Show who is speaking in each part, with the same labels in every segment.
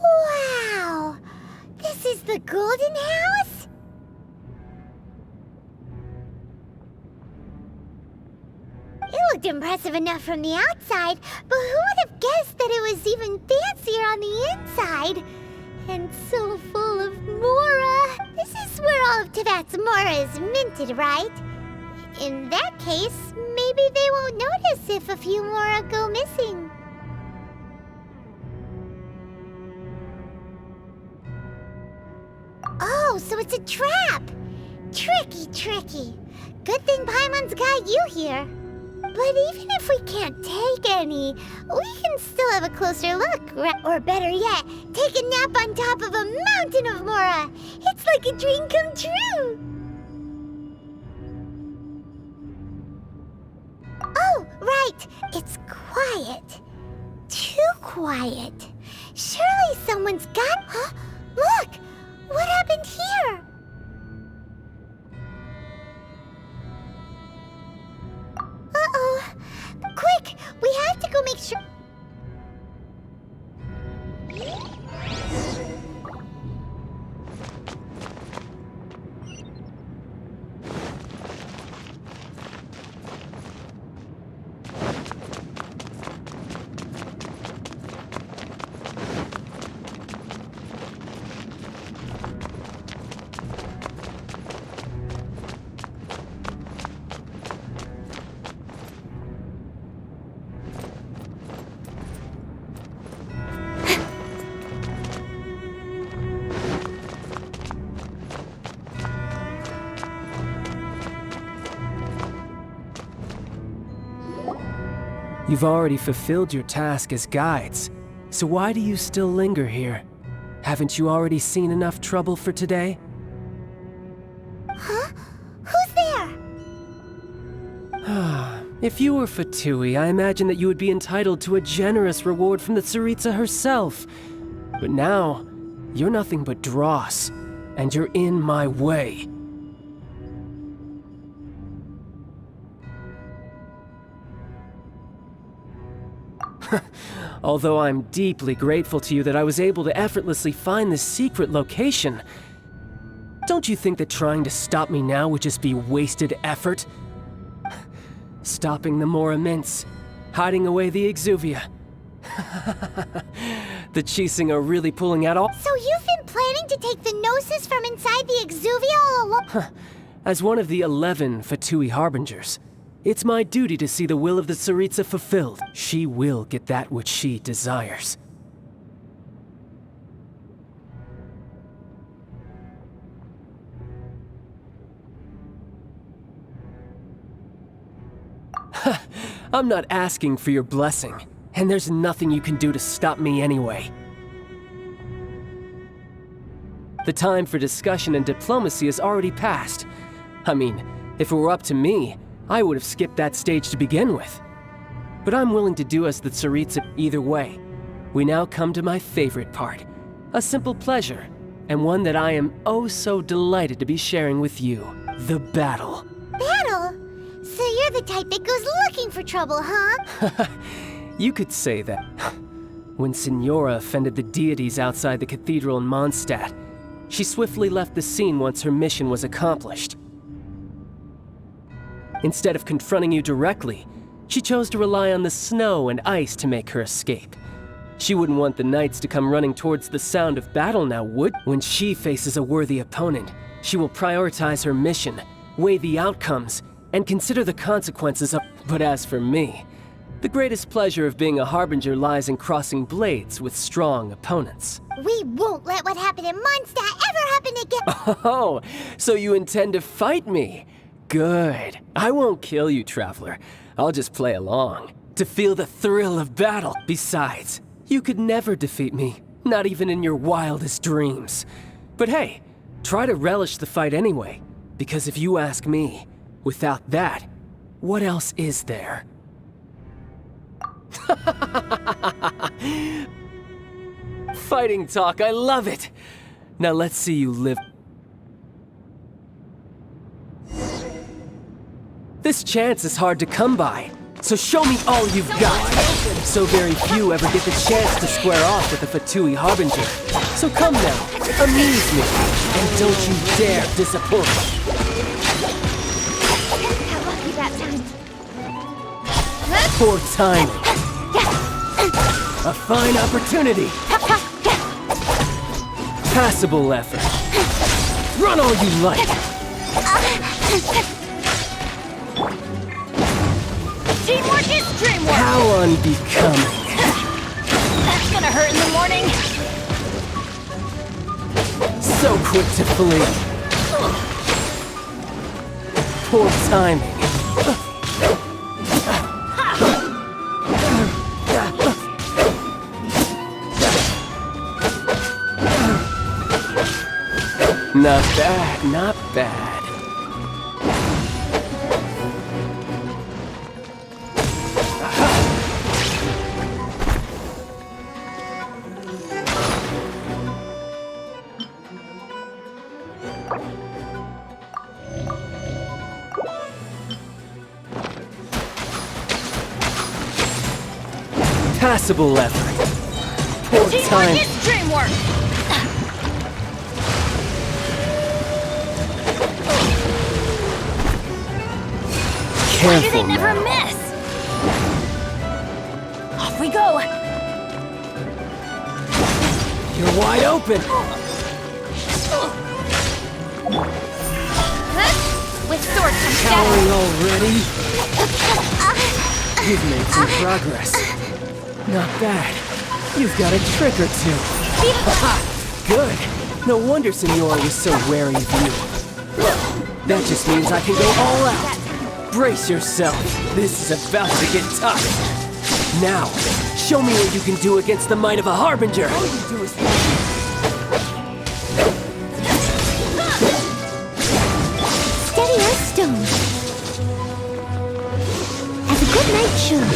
Speaker 1: Wow! This is the Golden House? It looked impressive enough from the outside, but who would have guessed that it was even fancier on the inside? And so full of Mora. This is where all of Teyvat's Mora is minted, right? In that case, maybe they won't notice if a few Mora go missing. Oh, so it's a trap! Tricky, tricky. Good thing Paimon's got you here. But even if we can't take any, we can still have a closer look. Or better yet, take a nap on top of a mountain of Mora. It's like a dream come true. Oh, right. It's quiet. Too quiet. Surely someone's got... Huh? Look! What happened here? Uh-oh. Quick! We have to go make sure...
Speaker 2: You've already fulfilled your task as guides, so why do you still linger here? Haven't you already seen enough trouble for today?
Speaker 1: Huh? Who's there?
Speaker 2: If you were Fatui, I imagine that you would be entitled to a generous reward from the Tsaritsa herself. But now, you're nothing but dross, and you're in my way. Although I'm deeply grateful to you that I was able to effortlessly find this secret location, don't you think that trying to stop me now would just be wasted effort? Stopping the Mora Mints, hiding away the Exuvia. The Chising are really pulling out all—
Speaker 1: So you've been planning to take the Gnosis from inside the Exuvia all along?
Speaker 2: As one of the 11 Fatui Harbingers, it's my duty to see the will of the Tsaritsa fulfilled. She will get that which she desires. I'm not asking for your blessing, and there's nothing you can do to stop me anyway. The time for discussion and diplomacy has already passed. I mean, if it were up to me, I would have skipped that stage to begin with. But I'm willing to do as the Tsaritsa either way. We now come to my favorite part. A simple pleasure, and one that I am oh so delighted to be sharing with you. The battle.
Speaker 1: Battle? So you're the type that goes looking for trouble, huh?
Speaker 2: You could say that. When Signora offended the deities outside the cathedral in Mondstadt, she swiftly left the scene once her mission was accomplished. Instead of confronting you directly, she chose to rely on the snow and ice to make her escape. She wouldn't want the knights to come running towards the sound of battle now, would? When she faces a worthy opponent, she will prioritize her mission, weigh the outcomes, and consider the consequences of— But as for me, the greatest pleasure of being a Harbinger lies in crossing blades with strong opponents.
Speaker 1: We won't let what happened in Mondstadt ever happen again!
Speaker 2: Oh, so you intend to fight me? Good. I won't kill you, Traveler. I'll just play along, to feel the thrill of battle. Besides, you could never defeat me, not even in your wildest dreams. But hey, Try to relish the fight anyway, because if you ask me, without that, what else is there? Fighting talk, I love it! Now let's see you live. This chance is hard to come by, so show me all you've got! So very few ever get the chance to square off with a Fatui Harbinger. So come now, amuse me, and don't you dare disappoint!
Speaker 1: How lucky that time.
Speaker 2: Poor timing. A fine opportunity. Passable effort. Run all you like.
Speaker 1: Teamwork is dreamwork!
Speaker 2: How unbecoming.
Speaker 1: That's gonna hurt in the morning.
Speaker 2: So quick to flee. Poor timing. Not bad, not bad. Passable effort. Poor time.
Speaker 1: Teamwork is dreamwork! Why do
Speaker 2: Careful
Speaker 1: they never
Speaker 2: now.
Speaker 1: miss? Off we go!
Speaker 2: You're wide open.
Speaker 1: With sword comes shadow.
Speaker 2: Cowering already? You've made some progress. Not bad. You've got a trick or two. Haha! Good. No wonder Senora was so wary of you. That just means I can go all out. Brace yourself. This is about to get tough. Now, show me what you can do against the might of a Harbinger. All you do is...
Speaker 1: Steady as stone. As a good knight should.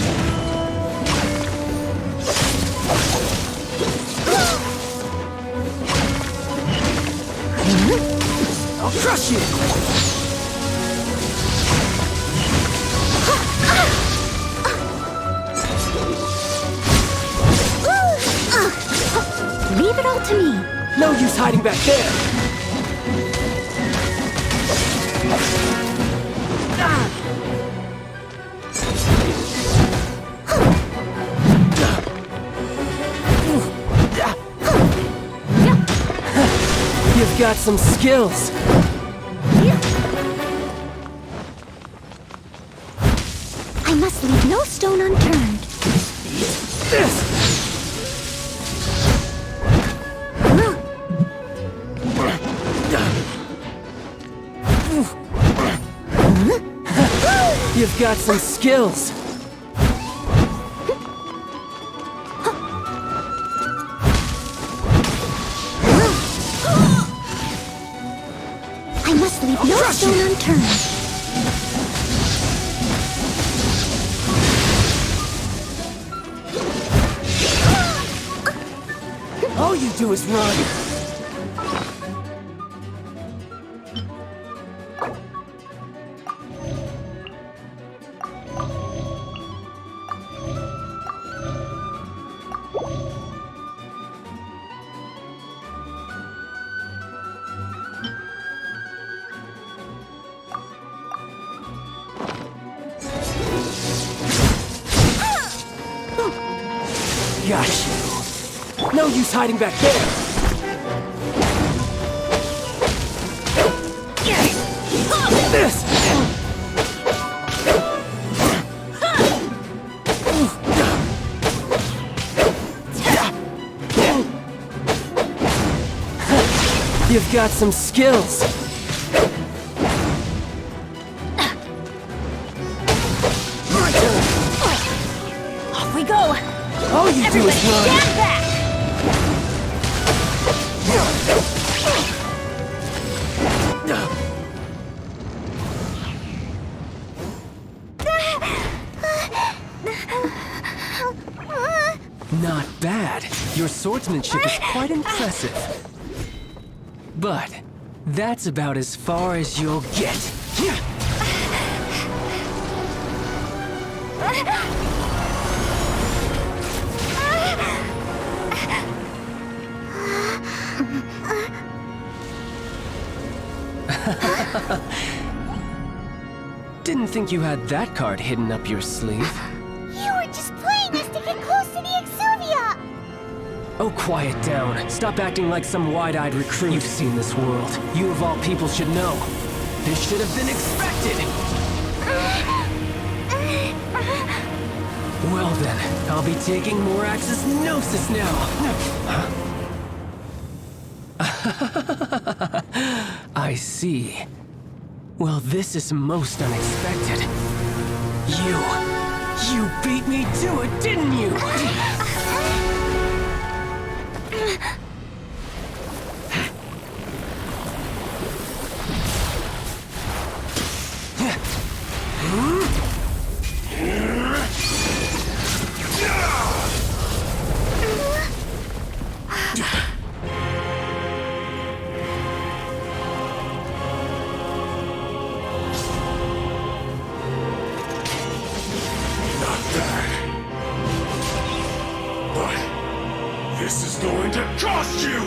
Speaker 2: I'll crush you!
Speaker 1: Leave it all to me.
Speaker 2: No use hiding back there! You've got some skills.
Speaker 1: I must leave no stone unturned.
Speaker 2: This! You've got some skills.
Speaker 1: I must leave no stone unturned.
Speaker 2: All you do is run. Got you. No use hiding back there. This! You've got some skills. My turn.
Speaker 1: Off we go.
Speaker 2: All you do
Speaker 1: Everybody
Speaker 2: is run.
Speaker 1: stand back.
Speaker 2: swordsmanship is quite impressive. But that's about as far as you'll get. Didn't think you had that card hidden up your sleeve.
Speaker 1: You were just playing us to get close to the Exuvia!
Speaker 2: Oh, quiet down. Stop acting like some wide-eyed recruit. You've seen this world. You of all people should know. This should have been expected! Well then, I'll be taking Morax's Gnosis now! I see. Well, this is most unexpected. You beat me to it, didn't you?
Speaker 3: This is going to cost you!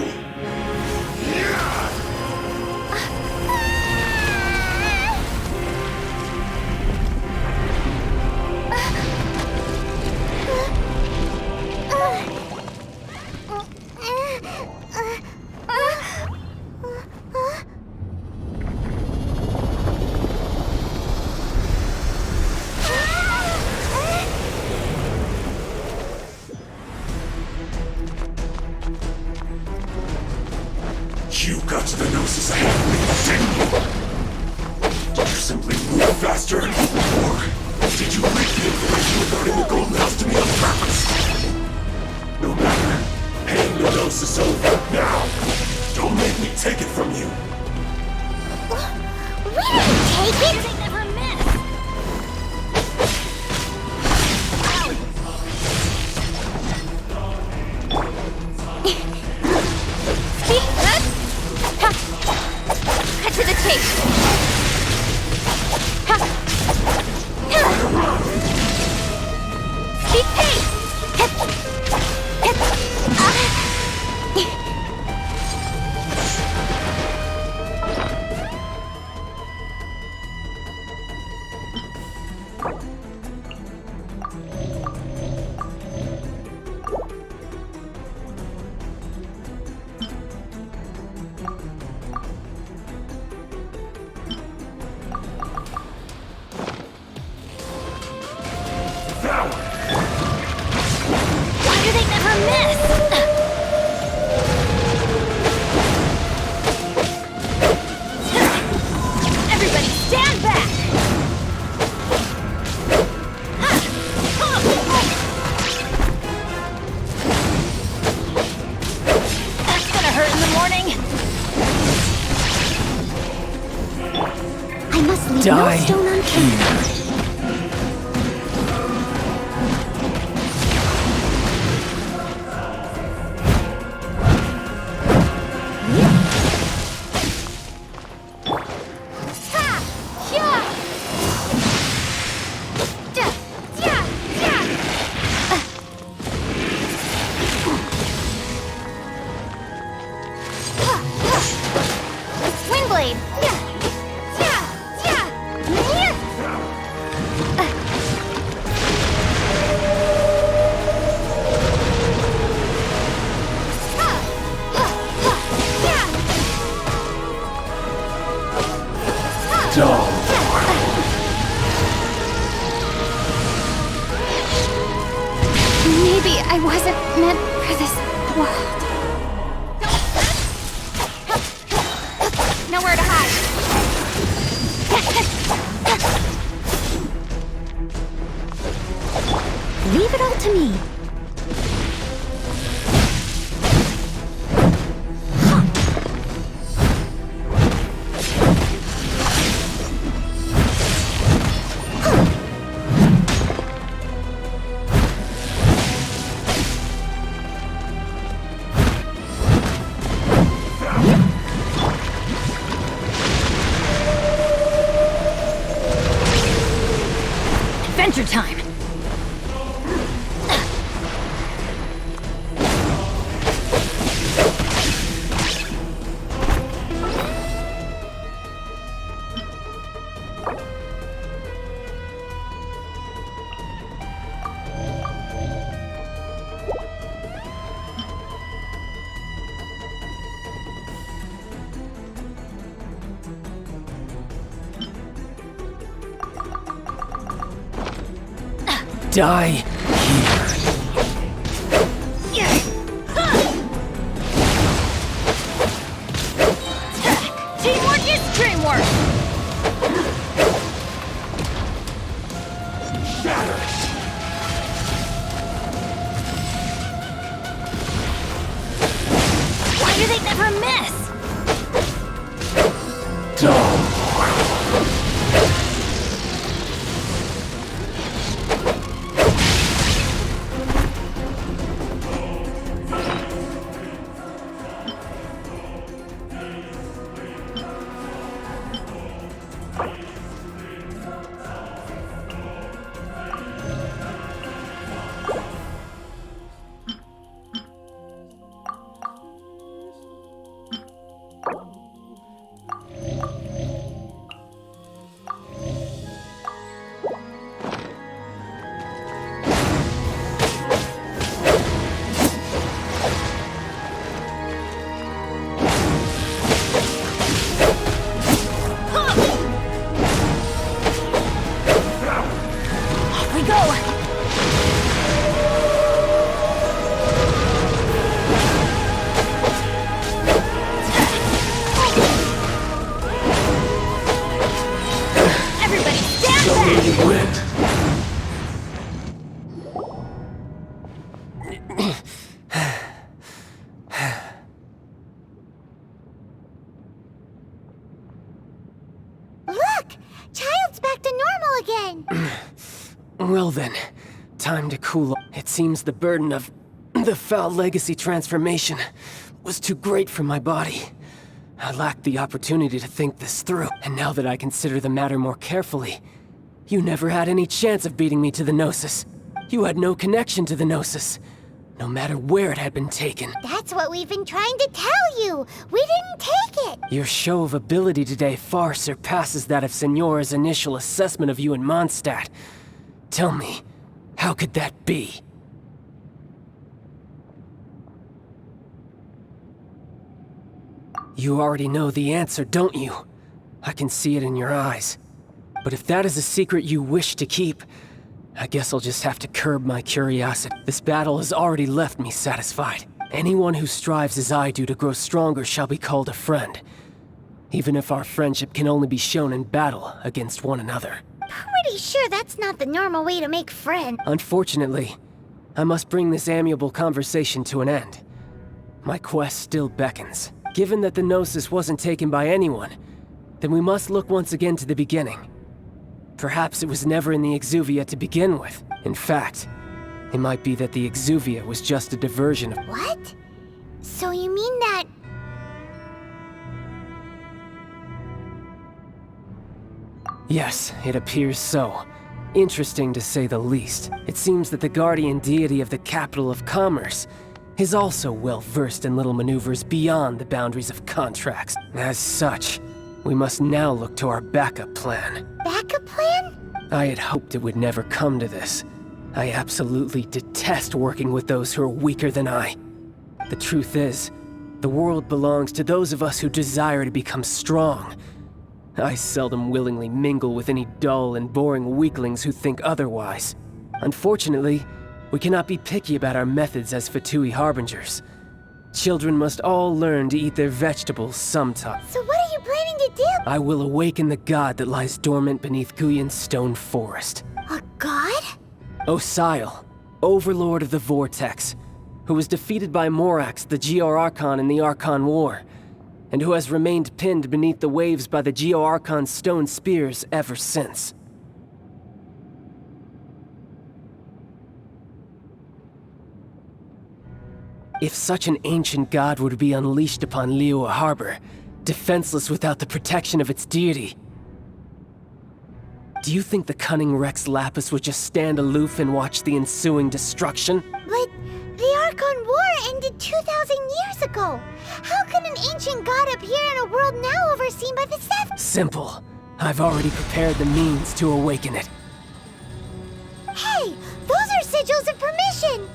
Speaker 3: You got to the Gnosis ahead of me, didn't you? Did you simply move faster? Or did you leak the information regarding the Golden House to me on purpose? No matter. Hang the Gnosis over now. Don't make me take it from you.
Speaker 1: We didn't take it! They never miss! Cut to the chase! Speed pace! Why do they never miss? Everybody stand back! That's gonna hurt in the morning. I must leave no stone unturned. Maybe I wasn't meant for this world. Nowhere to hide. Leave it all to me.
Speaker 4: soldier time.
Speaker 2: Die here.
Speaker 4: Teamwork is dreamwork! Why do they never miss?
Speaker 2: Well then, time to cool off. It seems the burden of the foul legacy transformation was too great for my body. I lacked the opportunity to think this through, and now that I consider the matter more carefully, you never had any chance of beating me to the Gnosis. You had no connection to the Gnosis, no matter where it had been taken.
Speaker 1: That's what we've been trying to tell you! We didn't take it!
Speaker 2: Your show of ability today far surpasses that of Signora's initial assessment of you in Mondstadt. Tell me, how could that be? You already know the answer, don't you? I can see it in your eyes. But if that is a secret you wish to keep, I guess I'll just have to curb my curiosity. This battle has already left me satisfied. Anyone who strives as I do to grow stronger shall be called a friend, even if our friendship can only be shown in battle against one another.
Speaker 1: Pretty sure that's not the normal way to make friends.
Speaker 2: Unfortunately, I must bring this amiable conversation to an end. My quest still beckons. Given that the Gnosis wasn't taken by anyone, then we must look once again to the beginning. Perhaps it was never in the Exuvia to begin with. In fact, it might be that the Exuvia was just a diversion of—
Speaker 1: What? So you mean that...
Speaker 2: Yes, it appears so. Interesting to say the least. It seems that the guardian deity of the capital of commerce is also well versed in little maneuvers beyond the boundaries of contracts. As such, we must now look to our backup plan.
Speaker 1: Backup plan?
Speaker 2: I had hoped it would never come to this. I absolutely detest working with those who are weaker than I. The truth is, the world belongs to those of us who desire to become strong. I seldom willingly mingle with any dull and boring weaklings who think otherwise. Unfortunately, we cannot be picky about our methods as Fatui Harbingers. Children must all learn to eat their vegetables sometime.
Speaker 1: So what are you planning to do?
Speaker 2: I will awaken the god that lies dormant beneath Guyan's stone forest.
Speaker 1: A god?
Speaker 2: Osial, overlord of the Vortex, who was defeated by Morax, the Geo-Archon in the Archon War, and who has remained pinned beneath the waves by the Geo-Archon's stone spears ever since. If such an ancient god were to be unleashed upon Liyue Harbor, defenseless without the protection of its deity, Do you think the cunning Rex Lapis would just stand aloof and watch the ensuing destruction?
Speaker 1: But the Archon War ended 2,000 years ago. How can an ancient god appear in a world now overseen by the Seven?
Speaker 2: Simple. I've already prepared the means to awaken it.
Speaker 1: Hey, those are sigils of permission!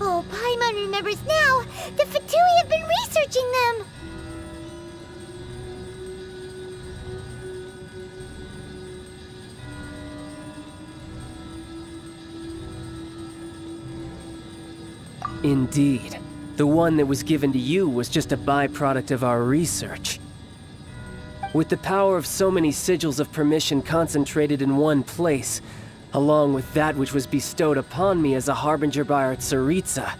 Speaker 1: Oh, Paimon remembers now. The Fatui have been researching them.
Speaker 2: Indeed. The one that was given to you was just a byproduct of our research. With the power of so many sigils of permission concentrated in one place, along with that which was bestowed upon me as a harbinger by our Tsaritsa,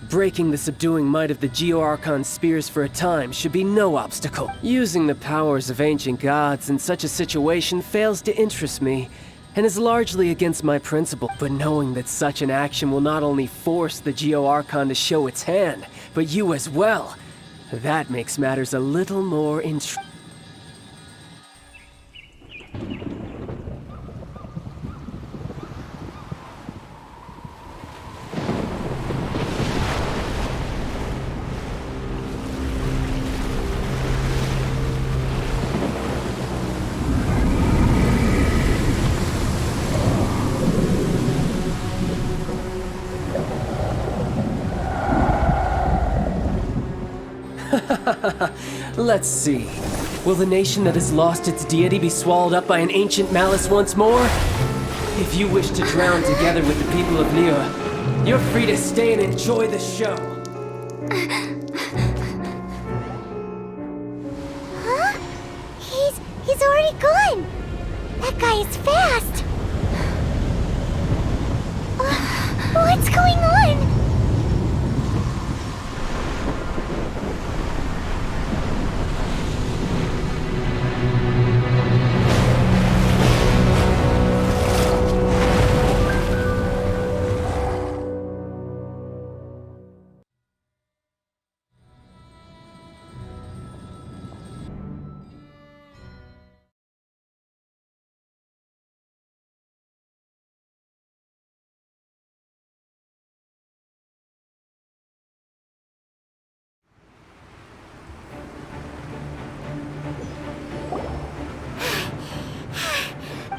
Speaker 2: breaking the subduing might of the Geo-Archon spears for a time should be no obstacle. Using the powers of ancient gods in such a situation fails to interest me, and is largely against my principle. But knowing that such an action will not only force the Geo-Archon to show its hand, but you as well, that makes matters a little more intriguing. Let's see. Will the nation that has lost its deity be swallowed up by an ancient malice once more? If you wish to drown together with the people of Liyue, you're free to stay and enjoy the show.
Speaker 1: Huh? He's already gone. That guy is fast. What's going on?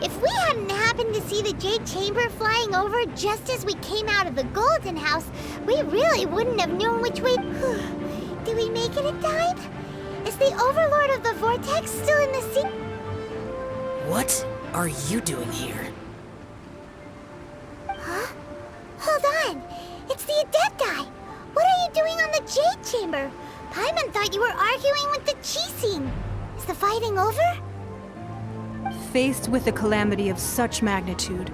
Speaker 1: If we hadn't happened to see the Jade Chamber flying over just as we came out of the Golden House, we really wouldn't have known which way... Did we make it in time? Is the Overlord of the Vortex still in the sea?
Speaker 5: What are you doing here?
Speaker 1: Huh? Hold on. It's the Adepti. What are you doing on the Jade Chamber? Paimon thought you were arguing with the Chising. Is the fighting over?
Speaker 6: Faced with a calamity of such magnitude,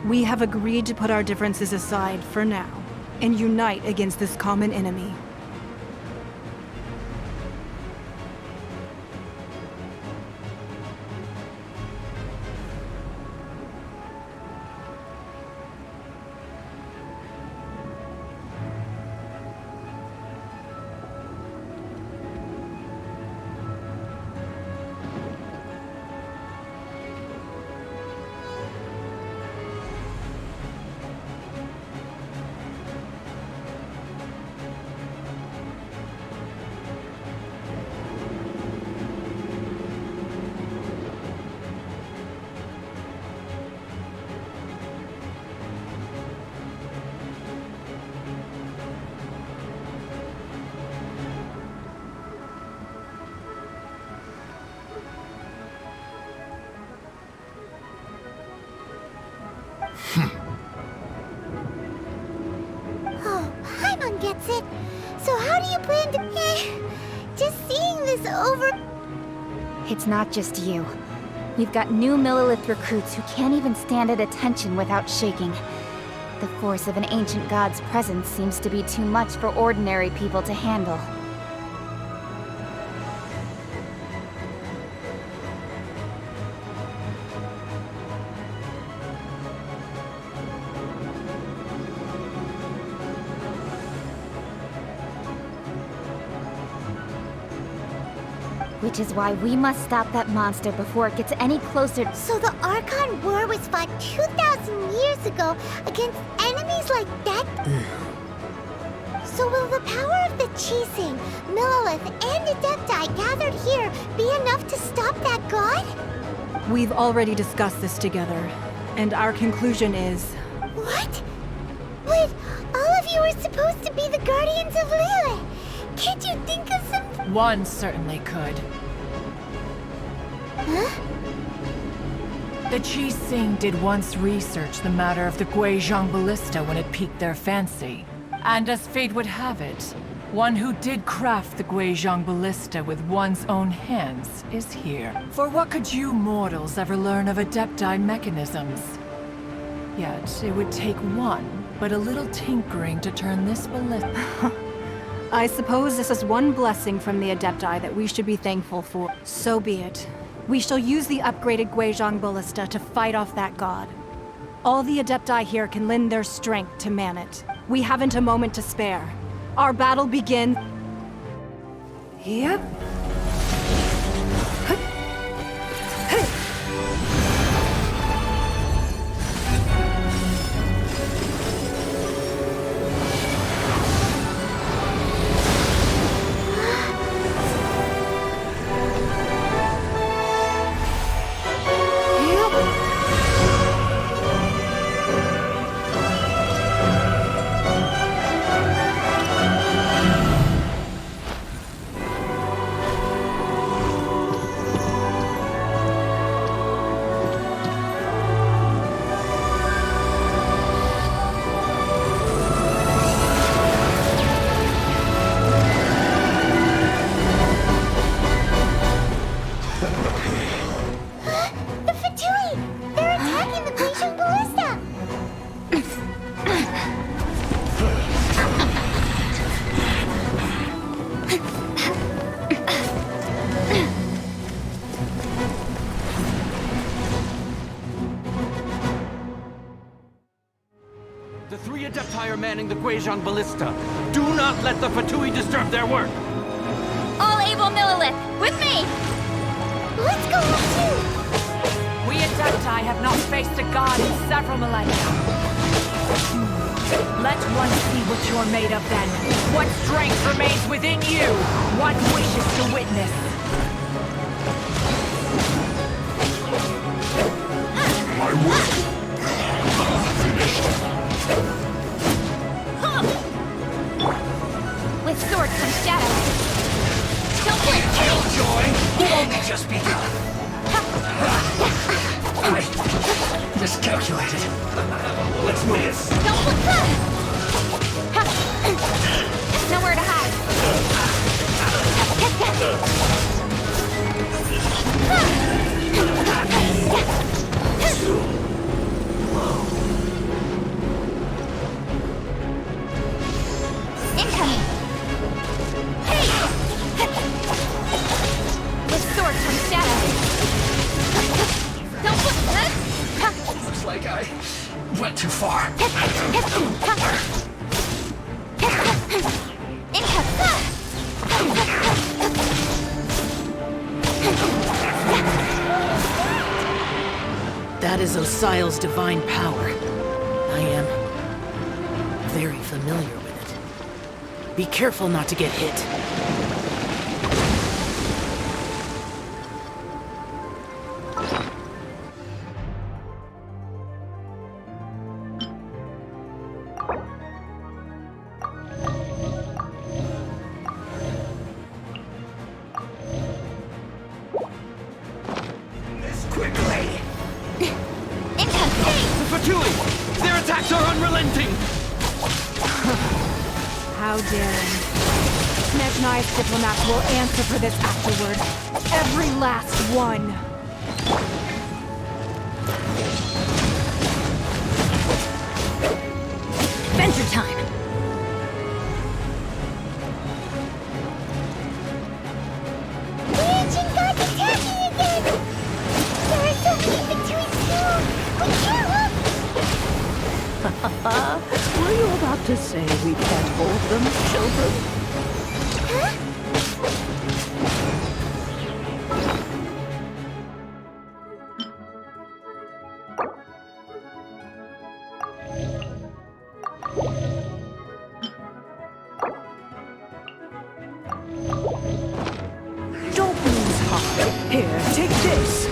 Speaker 6: we have agreed to put our differences aside for now and unite against this common enemy.
Speaker 1: Oh, Paimon gets it. So how do you plan to... just seeing this over...
Speaker 4: It's not just you. We've got new Millilith recruits who can't even stand at attention without shaking. The force of an ancient god's presence seems to be too much for ordinary people to handle. Which is why we must stop that monster before it gets any closer.
Speaker 1: So the Archon War was fought 2,000 years ago against enemies like that? So will the power of the Chising, Millelith, and Adepti gathered here be enough to stop that god?
Speaker 6: We've already discussed this together, and our conclusion is...
Speaker 1: What? But all of you were supposed to be the guardians of Liyue. Can't you think of some...
Speaker 7: One certainly could.
Speaker 1: Huh?
Speaker 7: The Chising did once research the matter of the Guizhong Ballista when it piqued their fancy. And as fate would have it, one who did craft the Guizhong Ballista with one's own hands is here. For what could you mortals ever learn of Adepti mechanisms? Yet, it would take one, but a little tinkering to turn this ballista...
Speaker 6: I suppose this is one blessing from the Adepti that we should be thankful for. So be it. We shall use the upgraded Guizhong Ballista to fight off that god. All the Adepti here can lend their strength to man it. We haven't a moment to spare. Our battle begins... Yep.
Speaker 8: The Guizhong Ballista. Do not let the Fatui disturb their work!
Speaker 4: All able Millelith, with me!
Speaker 1: Let's go up too!
Speaker 7: We Adepti have not faced a god in several millennia. Let one see what you're made of then. What strength remains within you. One wishes to witness.
Speaker 3: My work finished.
Speaker 4: With swords from shadow. Don't blink!
Speaker 3: Killjoy will only just begun. I miscalculated. Let's move this.
Speaker 4: Don't look! Nowhere to hide. Incoming. With swords from shadow. Don't look!
Speaker 3: Looks like I went too far.
Speaker 5: That is Osial's divine power. I am very familiar with it. Be careful not to get hit.
Speaker 6: How daring. Snezhnai's diplomats will answer for this afterward. Every last one.
Speaker 4: Adventure time!
Speaker 1: The ancient god's attacking again! There are so many victories too! We can't look!
Speaker 9: Were you about to say we can't hold them, children?
Speaker 1: Huh?
Speaker 9: heart. Here, take this.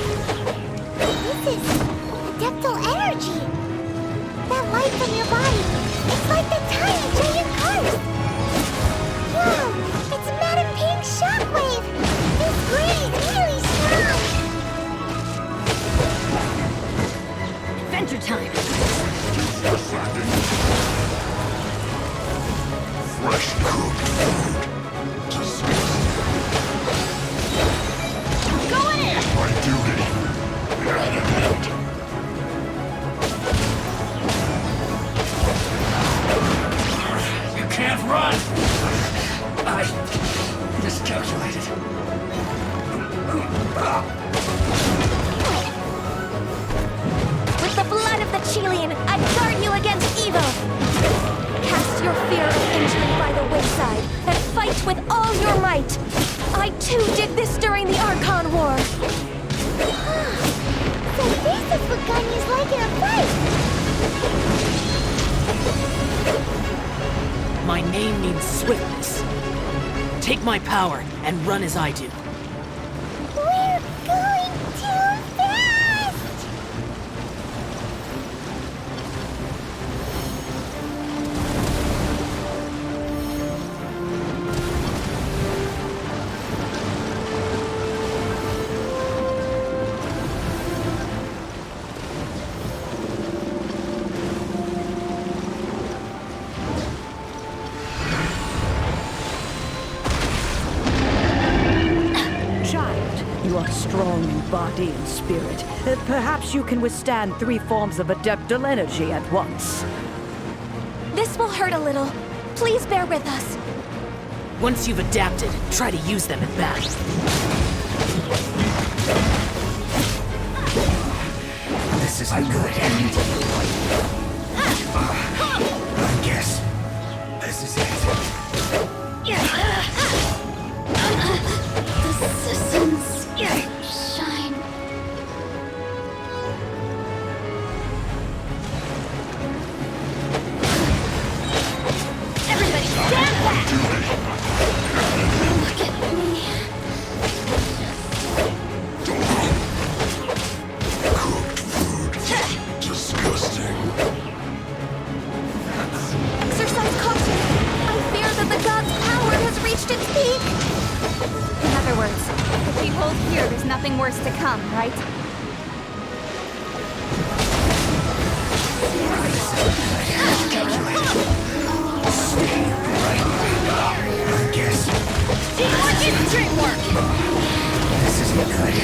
Speaker 1: This is adeptal energy. That light from your body, it's like the tiny giant curse. Whoa, it's Madame Ping's shockwave. This green is really strong.
Speaker 4: Adventure time!
Speaker 3: Fresh cooked food. Disgusting.
Speaker 4: Going in!
Speaker 3: My duty. At an end.
Speaker 8: You can't run! I miscalculated.
Speaker 4: With the blood of the Chilean, I guard you against evil! Cast your fear of injury by the wayside, and fight with all your might! I too did this during the Archon War!
Speaker 1: So this is what Ganya's like in a fight.
Speaker 5: My name means swiftness. Take my power and run as I do.
Speaker 1: We're going too fast!
Speaker 9: You are strong in body and spirit. Perhaps you can withstand 3 forms of adeptal energy at once.
Speaker 4: This will hurt a little. Please bear with us.
Speaker 5: Once you've adapted, try to use them in battle.
Speaker 3: This isn't good. I guess this is it.
Speaker 1: The systems shine.
Speaker 4: Everybody stand back!
Speaker 1: Look at me.
Speaker 3: Cooked food. Disgusting.
Speaker 4: Exercise caution! I fear that the god's power has reached its peak! In other words, if we hold here, there's nothing worse to come, right?
Speaker 3: I guess
Speaker 4: Teamwork is dreamwork!
Speaker 3: this isn't good.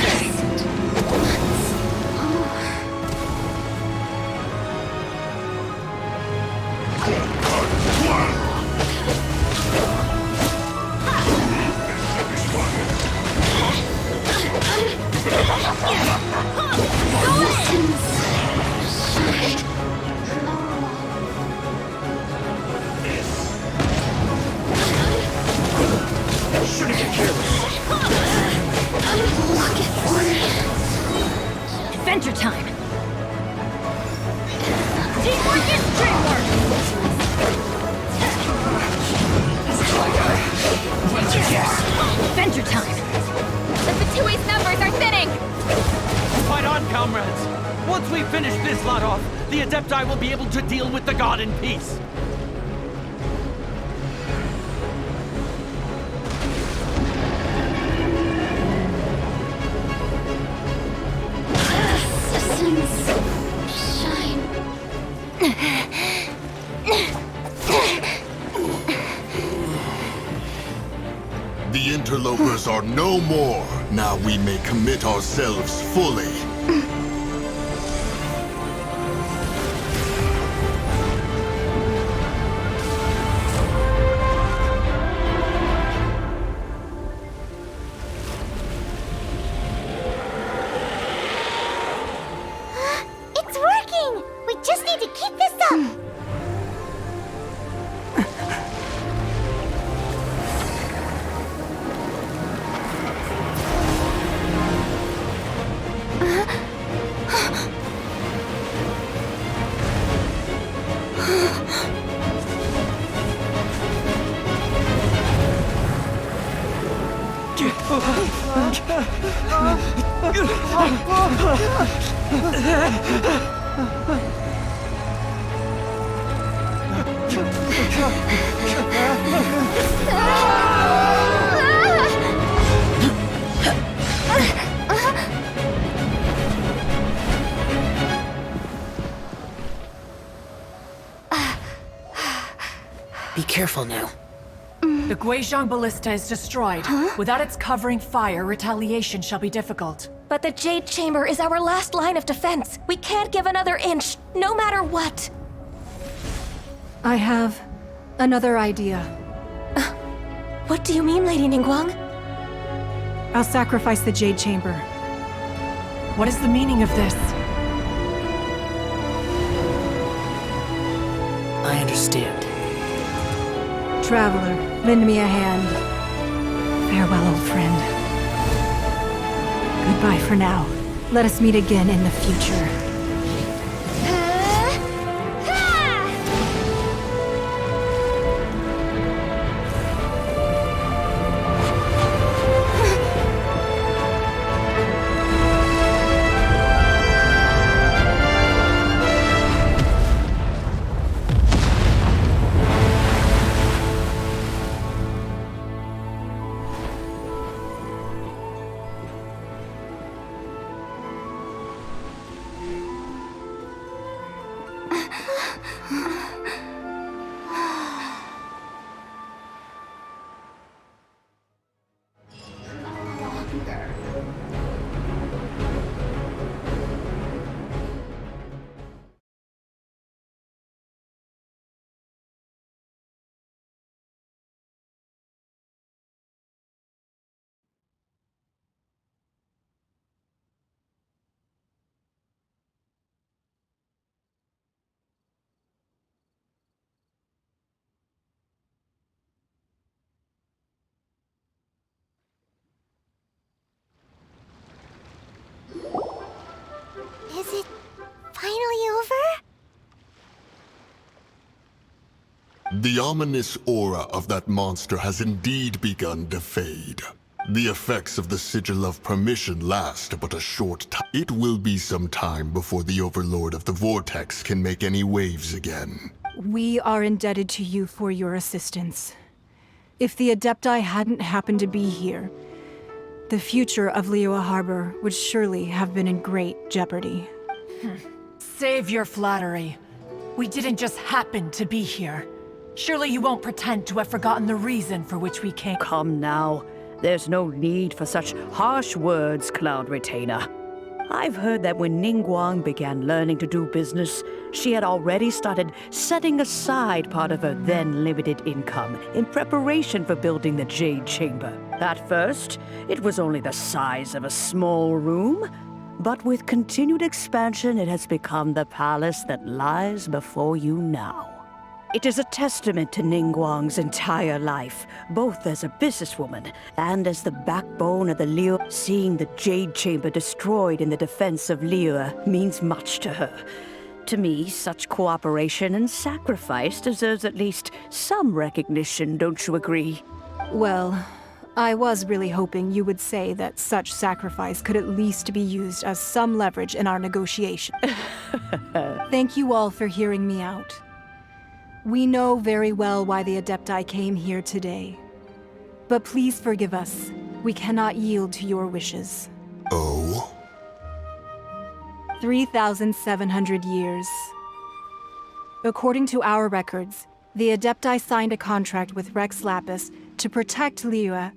Speaker 8: Shouldn't get careless.
Speaker 4: Adventure time! Teamwork is dreamwork! Adventure time! The Fatui's numbers are thinning!
Speaker 8: Fight on, comrades! Once we finish this lot off, the Adepti will be able to deal with the god in peace.
Speaker 3: The interlopers are no more. Now we may commit ourselves fully.
Speaker 1: It's working! We just need to keep this up!
Speaker 5: Be careful now.
Speaker 7: The Guizhong Ballista is destroyed. Without its covering fire, retaliation shall be difficult.
Speaker 4: But the Jade Chamber is our last line of defense. We can't give another inch, no matter what.
Speaker 6: I have another idea.
Speaker 4: What do you mean, Lady Ningguang?
Speaker 6: I'll sacrifice the Jade Chamber.
Speaker 7: What is the meaning of this?
Speaker 5: I understand.
Speaker 6: Traveler, lend me a hand. Farewell, old friend. Goodbye for now. Let us meet again in the future.
Speaker 1: Is it finally over?
Speaker 3: The ominous aura of that monster has indeed begun to fade. The effects of the Sigil of Permission last but a short time. It will be some time before the Overlord of the Vortex can make any waves again.
Speaker 6: We are indebted to you for your assistance. If the Adepti hadn't happened to be here, the future of Liyue Harbor would surely have been in great jeopardy.
Speaker 7: Save your flattery. We didn't just happen to be here. Surely you won't pretend to have forgotten the reason for which we came.
Speaker 9: Come now. There's no need for such harsh words, Cloud Retainer. I've heard that when Ningguang began learning to do business, she had already started setting aside part of her then limited income in preparation for building the Jade Chamber. At first, it was only the size of a small room, but with continued expansion, it has become the palace that lies before you now. It is a testament to Ningguang's entire life, both as a businesswoman and as the backbone of the Liyue. Seeing the Jade Chamber destroyed in the defense of Liyue means much to her. To me, such cooperation and sacrifice deserves at least some recognition, don't you agree?
Speaker 6: Well, I was really hoping you would say that such sacrifice could at least be used as some leverage in our negotiation. Thank you all for hearing me out. We know very well why the Adepti came here today. But please forgive us. We cannot yield to your wishes.
Speaker 3: Oh?
Speaker 6: 3,700 years. According to our records, the Adepti signed a contract with Rex Lapis to protect Liyue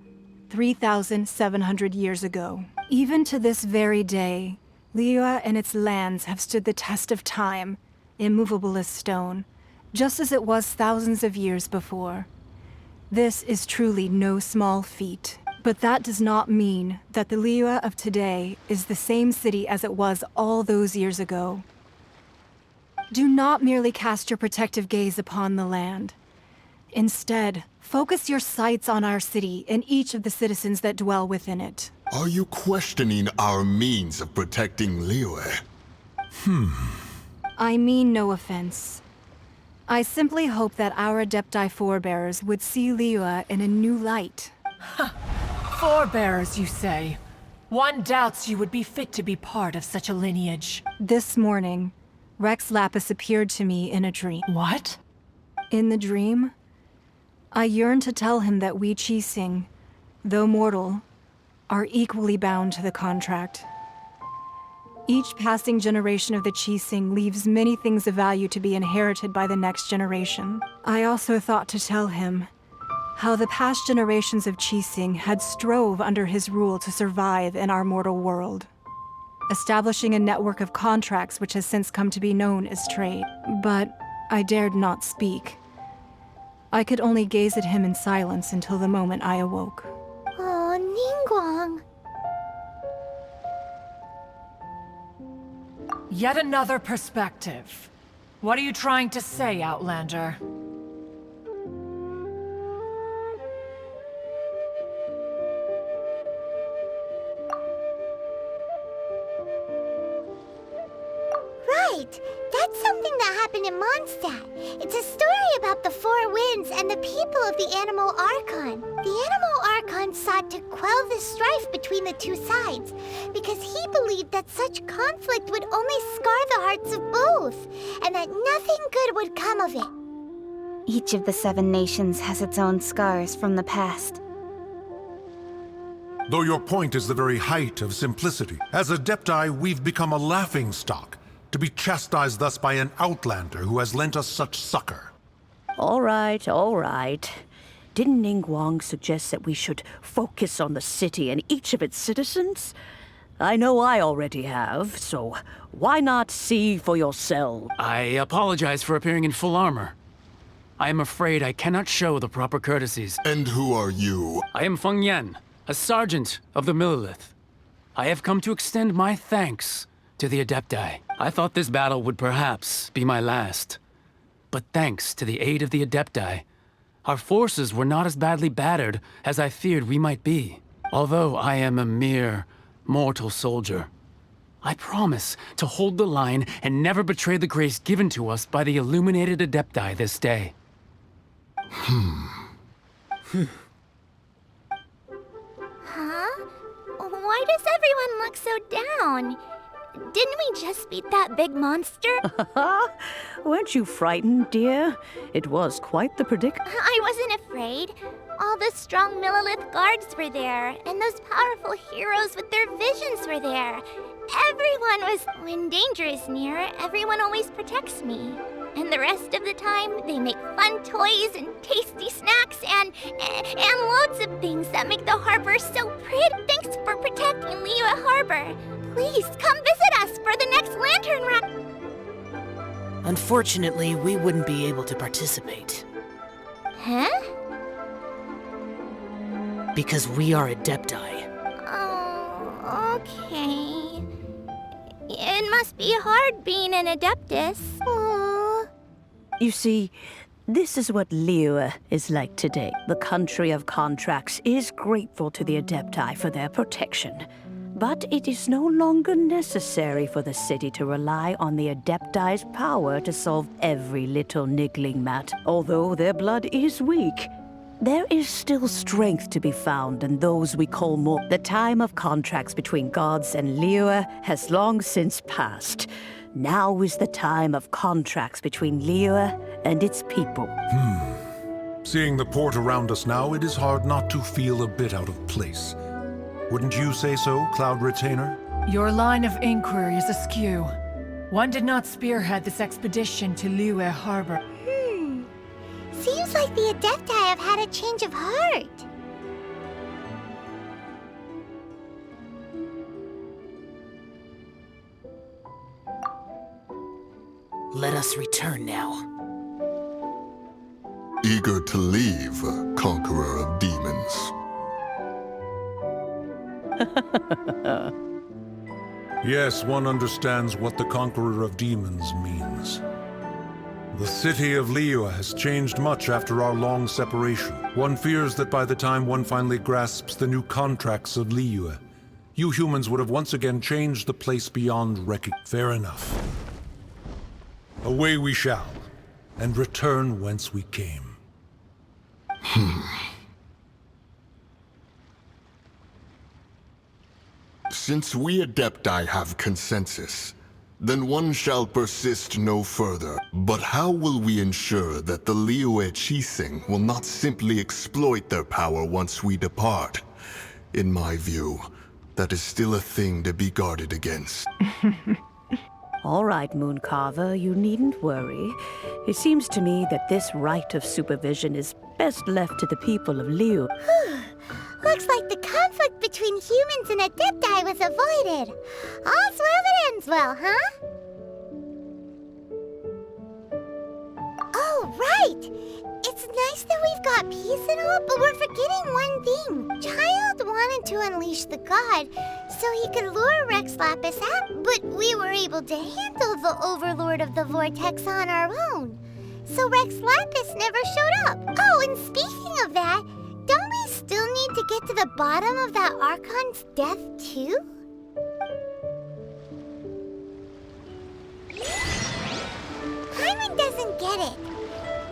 Speaker 6: 3,700 years ago. Even to this very day, Liyue and its lands have stood the test of time, immovable as stone, just as it was thousands of years before. This is truly no small feat. But that does not mean that the Liyue of today is the same city as it was all those years ago. Do not merely cast your protective gaze upon the land. Instead, focus your sights on our city and each of the citizens that dwell within it.
Speaker 3: Are you questioning our means of protecting Liyue?
Speaker 6: I mean no offense. I simply hope that our Adepti forebears would see Liyue in a new light.
Speaker 7: Forebears, you say? One doubts you would be fit to be part of such a lineage.
Speaker 6: This morning, Rex Lapis appeared to me in a dream.
Speaker 7: What?
Speaker 6: In the dream, I yearned to tell him that we Qixing, though mortal, are equally bound to the contract. Each passing generation of the Qixing leaves many things of value to be inherited by the next generation. I also thought to tell him how the past generations of Qixing had strove under his rule to survive in our mortal world, establishing a network of contracts which has since come to be known as trade. But I dared not speak. I could only gaze at him in silence until the moment I awoke.
Speaker 1: Oh, Ningguang.
Speaker 7: Yet another perspective. What are you trying to say, Outlander?
Speaker 1: Right! That's something that happened in Mondstadt. It's a story about the Four Winds and the people of the Animal Archon. The Animal Archon sought to quell the strife between the two sides, because he believed that such conflict would only scar the hearts of both, and that nothing good would come of it.
Speaker 4: Each of the 7 nations has its own scars from the past.
Speaker 10: Though your point is the very height of simplicity, as Adepti, we've become a laughingstock, to be chastised thus by an outlander who has lent us such succor.
Speaker 9: All right, all right. Didn't Ningguang suggest that we should focus on the city and each of its citizens? I know I already have, so why not see for yourself?
Speaker 11: I apologize for appearing in full armor. I am afraid I cannot show the proper courtesies.
Speaker 3: And who are you?
Speaker 11: I am Feng Yan, a sergeant of the Millelith. I have come to extend my thanks to the Adepti. I thought this battle would perhaps be my last. But thanks to the aid of the Adepti, our forces were not as badly battered as I feared we might be. Although I am a mere mortal soldier, I promise to hold the line and never betray the grace given to us by the illuminated Adepti this day.
Speaker 1: Huh? Why does everyone look so down? Didn't we just beat that big monster?
Speaker 9: Weren't you frightened, dear? It was quite the predicament.
Speaker 1: I wasn't afraid. All the strong Millelith guards were there, and those powerful heroes with their visions were there. Everyone was... When danger is near, everyone always protects me. And the rest of the time, they make fun toys and tasty snacks and loads of things that make the harbor so pretty. Thanks for protecting Liyue Harbor. Please, come visit us for the next lantern run.
Speaker 5: Unfortunately, we wouldn't be able to participate.
Speaker 1: Huh?
Speaker 5: Because we are Adepti.
Speaker 1: Oh, okay. It must be hard being an Adeptus. Aww.
Speaker 9: You see, this is what Liyue is like today. The country of contracts is grateful to the Adepti for their protection. But it is no longer necessary for the city to rely on the Adepti's power to solve every little niggling matter. Although their blood is weak, there is still strength to be found in those we call more. The time of contracts between gods and Liyue has long since passed. Now is the time of contracts between Liyue and its people.
Speaker 10: Seeing the port around us now, it is hard not to feel a bit out of place. Wouldn't you say so, Cloud Retainer?
Speaker 7: Your line of inquiry is askew. One did not spearhead this expedition to Liyue Harbor.
Speaker 1: Seems like the Adepti have had a change of heart.
Speaker 5: Let us return now.
Speaker 3: Eager to leave, conqueror of demons.
Speaker 10: Yes, one understands what the Conqueror of Demons means. The city of Liyue has changed much after our long separation. One fears that by the time one finally grasps the new contracts of Liyue, you humans would have once again changed the place beyond recognition. Fair enough. Away we shall, and return whence we came.
Speaker 12: Since we Adepti have consensus, then one shall persist no further. But how will we ensure that the Liyue Survival will not simply exploit their power once we depart? In my view, that is still a thing to be guarded against.
Speaker 9: All right, Mooncarver, you needn't worry. It seems to me that this right of supervision is best left to the people of Liyue.
Speaker 1: Looks like the conflict between humans and Adepti was avoided. All's well that ends well, huh? Oh, right! It's nice that we've got peace and all, but we're forgetting one thing. Childe wanted to unleash the god so he could lure Rex Lapis out, but we were able to handle the Overlord of the Vortex on our own. So Rex Lapis never showed up. Oh, and speaking of that, don't we still need to get to the bottom of that Archon's death, too? Paimon doesn't get it.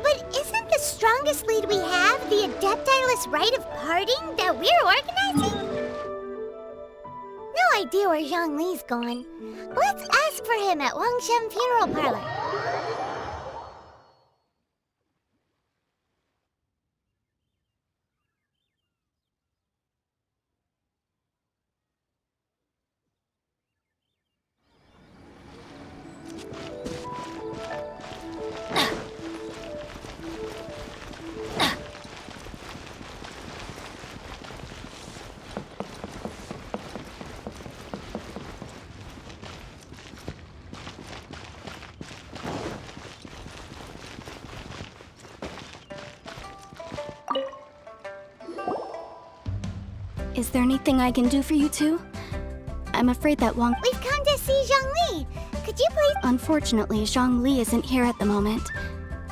Speaker 1: But isn't the strongest lead we have the Adepti-less rite of parting that we're organizing? No idea where Zhongli's gone. Let's ask for him at Wangshen Funeral Parlor.
Speaker 4: Is there anything I can do for you two? I'm afraid that Wang...
Speaker 1: We've come to see Zhongli. Could you please...
Speaker 4: Unfortunately, Zhongli isn't here at the moment.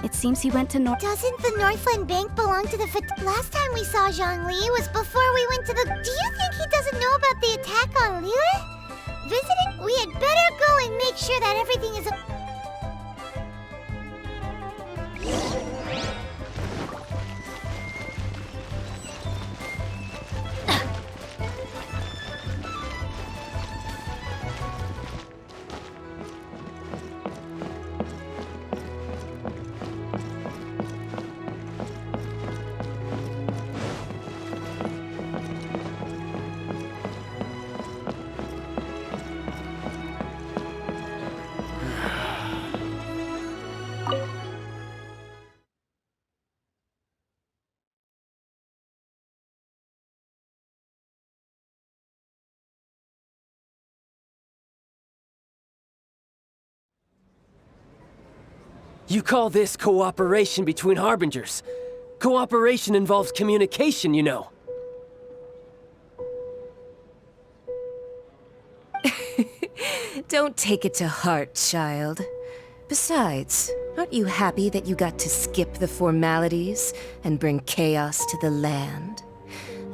Speaker 4: It seems he went to
Speaker 1: Doesn't the Northland Bank belong to the... Last time we saw Zhongli was before we went to the... Do you think he doesn't know about the attack on Liyue? Visiting? We had better go and make sure that everything is...
Speaker 2: You call this cooperation between Harbingers? Cooperation involves communication, you know.
Speaker 13: Don't take it to heart, child. Besides, aren't you happy that you got to skip the formalities and bring chaos to the land?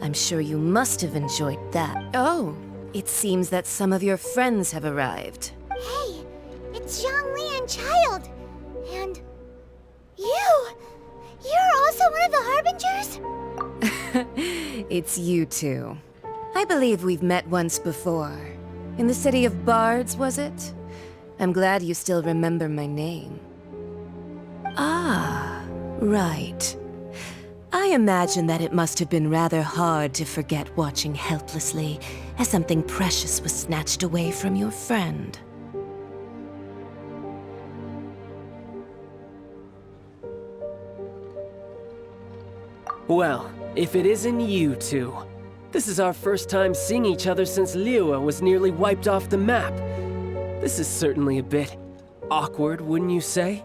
Speaker 13: I'm sure you must have enjoyed that. Oh, it seems that some of your friends have arrived.
Speaker 1: Hey, it's Zhongli and Childe. And... you! You're also one of the Harbingers?
Speaker 13: It's you two. I believe we've met once before. In the city of Bards, was it? I'm glad you still remember my name. Ah, right. I imagine that it must have been rather hard to forget watching helplessly as something precious was snatched away from your friend.
Speaker 2: Well, if it isn't you two. This is our first time seeing each other since Liyue was nearly wiped off the map. This is certainly a bit awkward, wouldn't you say?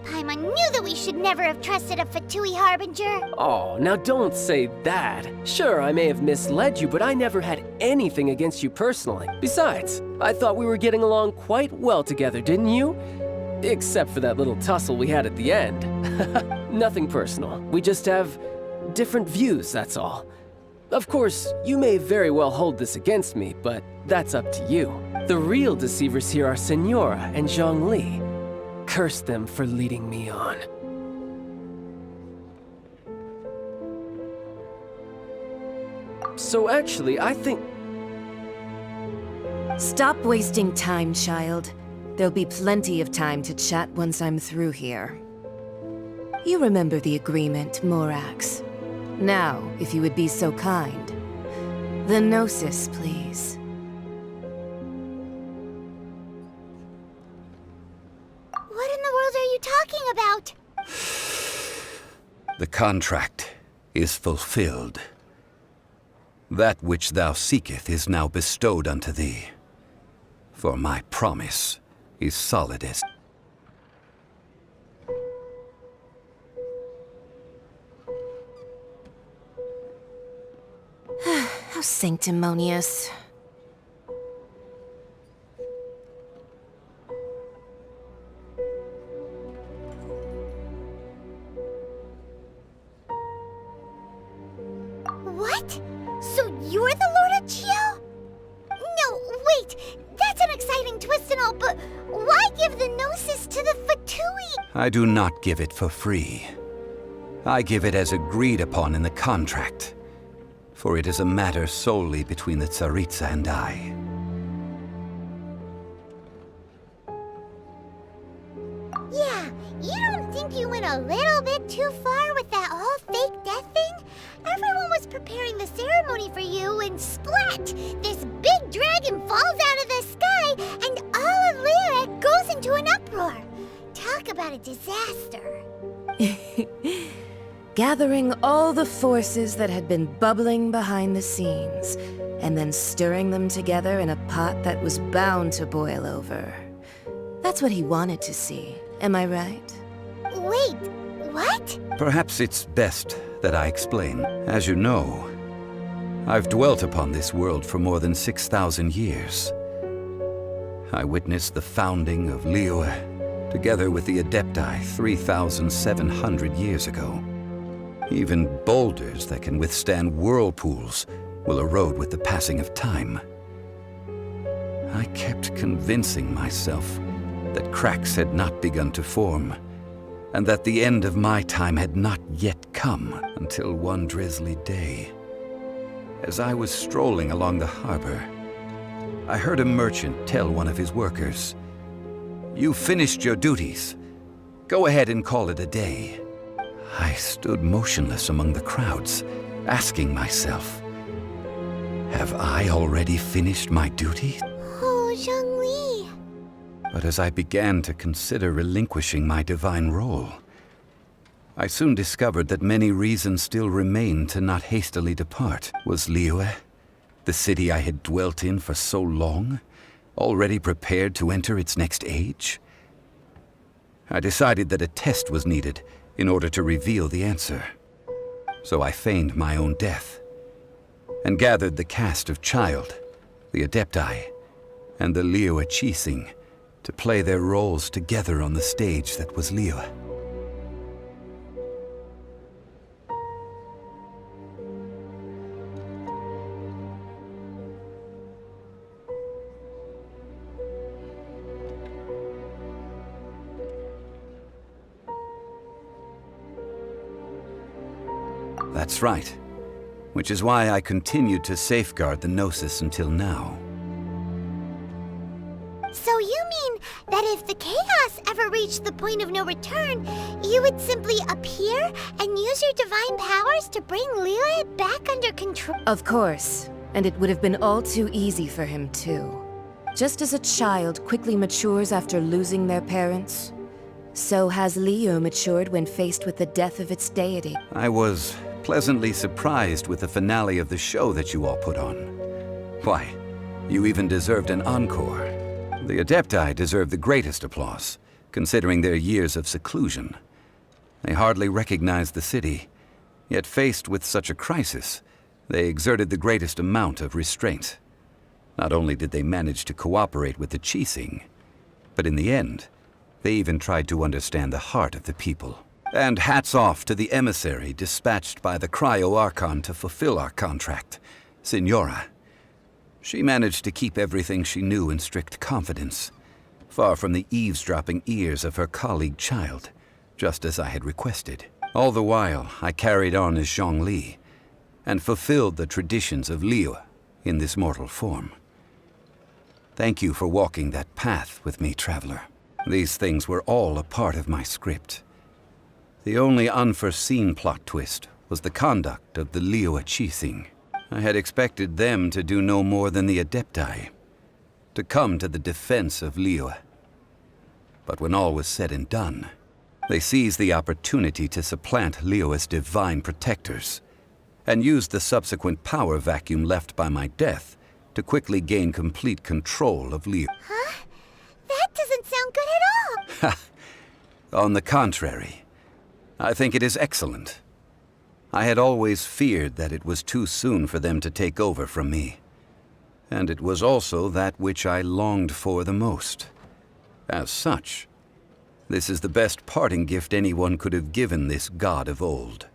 Speaker 1: Paimon knew that we should never have trusted a Fatui Harbinger.
Speaker 2: Oh, now don't say that. Sure, I may have misled you, but I never had anything against you personally. Besides, I thought we were getting along quite well together, didn't you? Except for that little tussle we had at the end. Nothing personal. We just have different views, that's all. Of course, you may very well hold this against me, but that's up to you. The real deceivers here are Senora and Zhongli. Curse them for leading me on. So actually, I think...
Speaker 13: Stop wasting time, child. There'll be plenty of time to chat once I'm through here. You remember the agreement, Morax. Now, if you would be so kind. The Gnosis, please.
Speaker 1: What in the world are you talking about?
Speaker 14: The contract is fulfilled. That which thou seeketh is now bestowed unto thee. For my promise is solid as...
Speaker 13: How sanctimonious.
Speaker 1: What? So you're the Lord of Chio? No, wait! That's an exciting twist and all, but why give the Gnosis to the Fatui?
Speaker 14: I do not give it for free. I give it as agreed upon in the contract. For it is a matter solely between the Tsaritsa and I.
Speaker 1: Yeah, you don't think you went a little bit too far with that whole fake death thing? Everyone was preparing the ceremony for you, and splat! This big dragon falls out of the sky, and all of Liyue goes into an uproar. Talk about a disaster.
Speaker 13: Gathering all the forces that had been bubbling behind the scenes, and then stirring them together in a pot that was bound to boil over. That's what he wanted to see, am I right?
Speaker 1: Wait, what?
Speaker 14: Perhaps it's best that I explain. As you know, I've dwelt upon this world for more than 6,000 years. I witnessed the founding of Liyue, together with the Adepti 3,700 years ago. Even boulders that can withstand whirlpools will erode with the passing of time. I kept convincing myself that cracks had not begun to form, and that the end of my time had not yet come, until one drizzly day. As I was strolling along the harbor, I heard a merchant tell one of his workers, "You finished your duties. Go ahead and call it a day." I stood motionless among the crowds, asking myself, have I already finished my duty?
Speaker 1: Oh, Zhongli.
Speaker 14: But as I began to consider relinquishing my divine role, I soon discovered that many reasons still remained to not hastily depart. Was Liyue, the city I had dwelt in for so long, already prepared to enter its next age? I decided that a test was needed in order to reveal the answer. So I feigned my own death, and gathered the cast of Childe, the Adepti, and the Liyue Chising to play their roles together on the stage that was Liyue. That's right. Which is why I continued to safeguard the Gnosis until now.
Speaker 1: So you mean that if the chaos ever reached the point of no return, you would simply appear and use your divine powers to bring Liyue back under control?
Speaker 13: Of course. And it would have been all too easy for him, too. Just as a child quickly matures after losing their parents, so has Liyue matured when faced with the death of its deity.
Speaker 14: I was pleasantly surprised with the finale of the show that you all put on. Why, you even deserved an encore. The Adepti deserve the greatest applause, considering their years of seclusion. They hardly recognized the city, yet faced with such a crisis, they exerted the greatest amount of restraint. Not only did they manage to cooperate with the Chising, but in the end, they even tried to understand the heart of the people. And hats off to the emissary dispatched by the Cryo-Archon to fulfill our contract, Signora. She managed to keep everything she knew in strict confidence, far from the eavesdropping ears of her colleague Childe, just as I had requested. All the while, I carried on as Zhongli, and fulfilled the traditions of Liyue in this mortal form. Thank you for walking that path with me, Traveler. These things were all a part of my script. The only unforeseen plot twist was the conduct of the Liyue Survival. I had expected them to do no more than the Adepti, to come to the defense of Liyue. But when all was said and done, they seized the opportunity to supplant Liyue's divine protectors, and used the subsequent power vacuum left by my death to quickly gain complete control of Liyue.
Speaker 1: Huh? That doesn't sound good at all!
Speaker 14: On the contrary, I think it is excellent. I had always feared that it was too soon for them to take over from me. And it was also that which I longed for the most. As such, this is the best parting gift anyone could have given this god of old.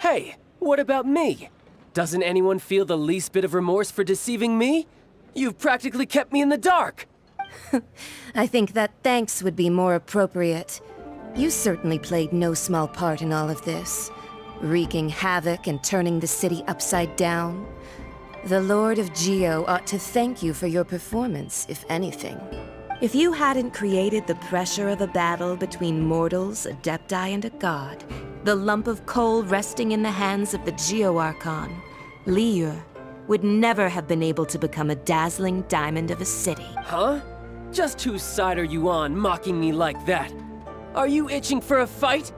Speaker 2: Hey, what about me? Doesn't anyone feel the least bit of remorse for deceiving me? You've practically kept me in the dark!
Speaker 13: I think that thanks would be more appropriate. You certainly played no small part in all of this, wreaking havoc and turning the city upside down. The Lord of Geo ought to thank you for your performance, if anything. If you hadn't created the pressure of a battle between mortals, Adepti, and a god, the lump of coal resting in the hands of the Geo-Archon, Liyue, would never have been able to become a dazzling diamond of a city.
Speaker 2: Huh? Just whose side are you on, mocking me like that? Are you itching for a fight?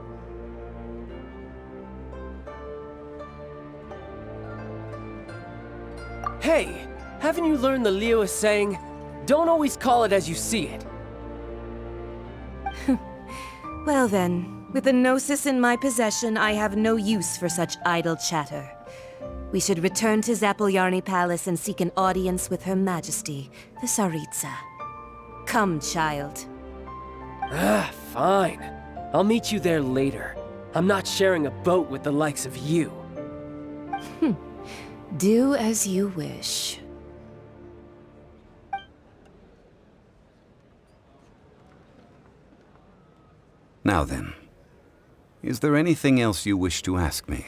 Speaker 2: Hey, haven't you learned the Liyue saying, don't always call it as you see it?
Speaker 13: Well then, with the Gnosis in my possession, I have no use for such idle chatter. We should return to Zapoljarny Palace and seek an audience with Her Majesty, the Tsaritsa. Come, child.
Speaker 2: Fine. I'll meet you there later. I'm not sharing a boat with the likes of you.
Speaker 13: Do as you wish.
Speaker 14: Now then, is there anything else you wish to ask me?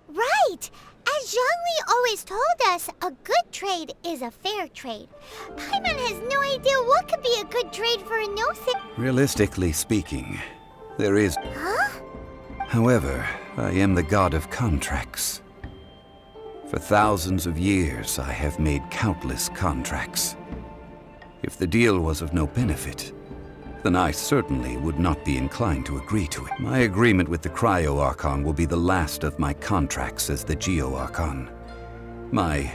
Speaker 1: Right! As Zhongli always told us, a good trade is a fair trade. Paimon has no idea what could be a good trade for a Gnosis.
Speaker 14: Realistically speaking, there is...
Speaker 1: Huh?
Speaker 14: However, I am the god of contracts. For thousands of years, I have made countless contracts. If the deal was of no benefit, then I certainly would not be inclined to agree to it. My agreement with the Cryo-Archon will be the last of my contracts as the Geo-Archon. My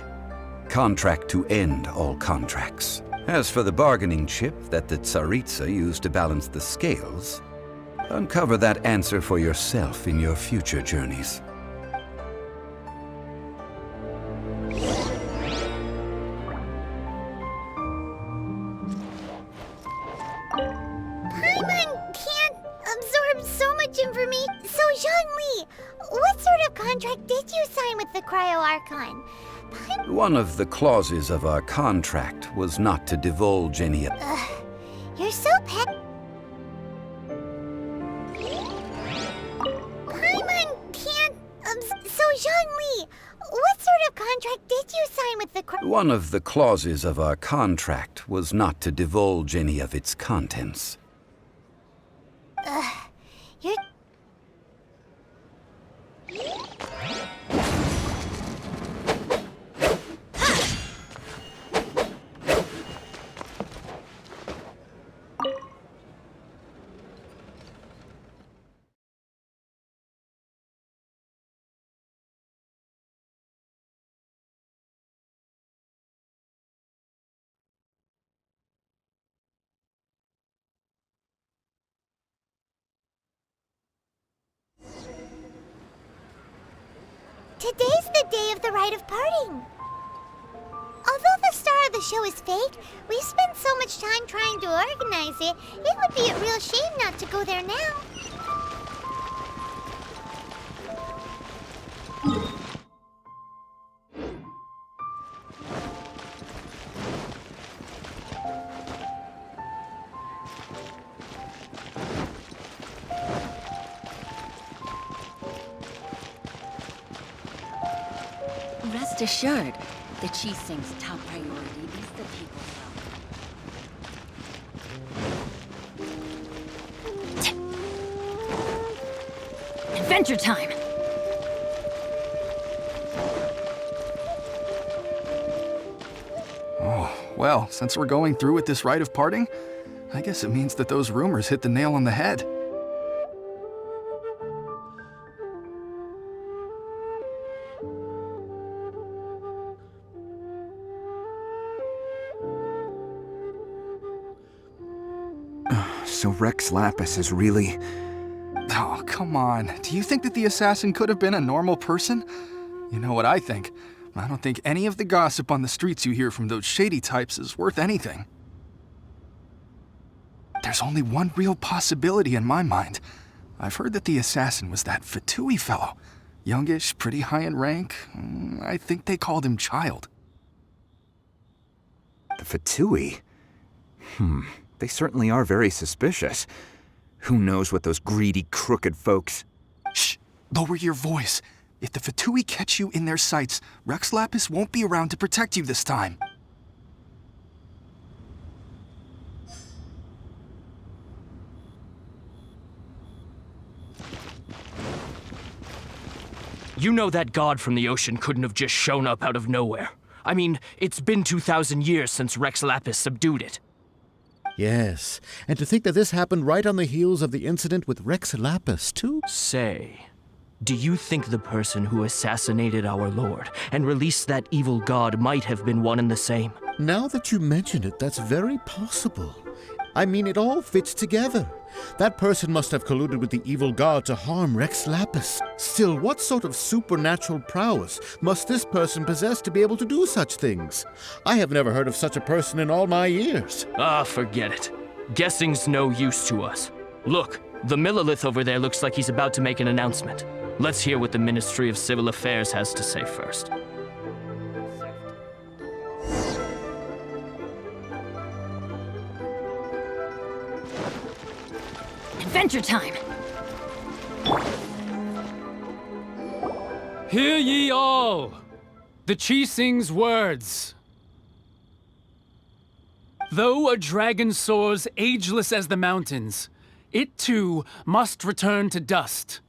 Speaker 14: contract to end all contracts. As for the bargaining chip that the Tsaritsa used to balance the scales, uncover that answer for yourself in your future journeys.
Speaker 1: Paimon can't absorb so much information. So, Zhongli, what sort of contract did you sign with the Cryo-Archon?
Speaker 14: One of the clauses of our contract was not to divulge any...
Speaker 1: You're so pet. Paimon can't. So, Zhongli, what sort of contract did you sign with the
Speaker 14: One of the clauses of our contract was not to divulge any of its contents.
Speaker 1: You're... Today's the day of the rite of parting. Although the star of the show is fake, we spent so much time trying to organize it, it would be a real shame not to go there now.
Speaker 15: Rest assured, the Qixing's top priority is the people's welfare. Adventure time!
Speaker 16: Oh, well, since we're going through with this rite of parting, I guess it means that those rumors hit the nail on the head. So Rex Lapis is really... Oh, come on. Do you think that the assassin could have been a normal person? You know what I think. I don't think any of the gossip on the streets you hear from those shady types is worth anything. There's only one real possibility in my mind. I've heard that the assassin was that Fatui fellow. Youngish, pretty high in rank. I think they called him Childe.
Speaker 17: The Fatui? They certainly are very suspicious. Who knows what those greedy, crooked folks...
Speaker 16: Shh! Lower your voice. If the Fatui catch you in their sights, Rex Lapis won't be around to protect you this time.
Speaker 8: You know that god from the ocean couldn't have just shown up out of nowhere. I mean, it's been 2,000 years since Rex Lapis subdued it.
Speaker 18: Yes, and to think that this happened right on the heels of the incident with Rex Lapis, too?
Speaker 8: Say, do you think the person who assassinated our lord and released that evil god might have been one and the same?
Speaker 18: Now that you mention it, that's very possible. I mean, it all fits together. That person must have colluded with the evil god to harm Rex Lapis. Still, what sort of supernatural prowess must this person possess to be able to do such things? I have never heard of such a person in all my years.
Speaker 8: Ah, forget it. Guessing's no use to us. Look, the Millelith over there looks like he's about to make an announcement. Let's hear what the Ministry of Civil Affairs has to say first.
Speaker 15: Adventure time!
Speaker 11: Hear ye all! The Qixing's words. Though a dragon soars ageless as the mountains, it too must return to dust.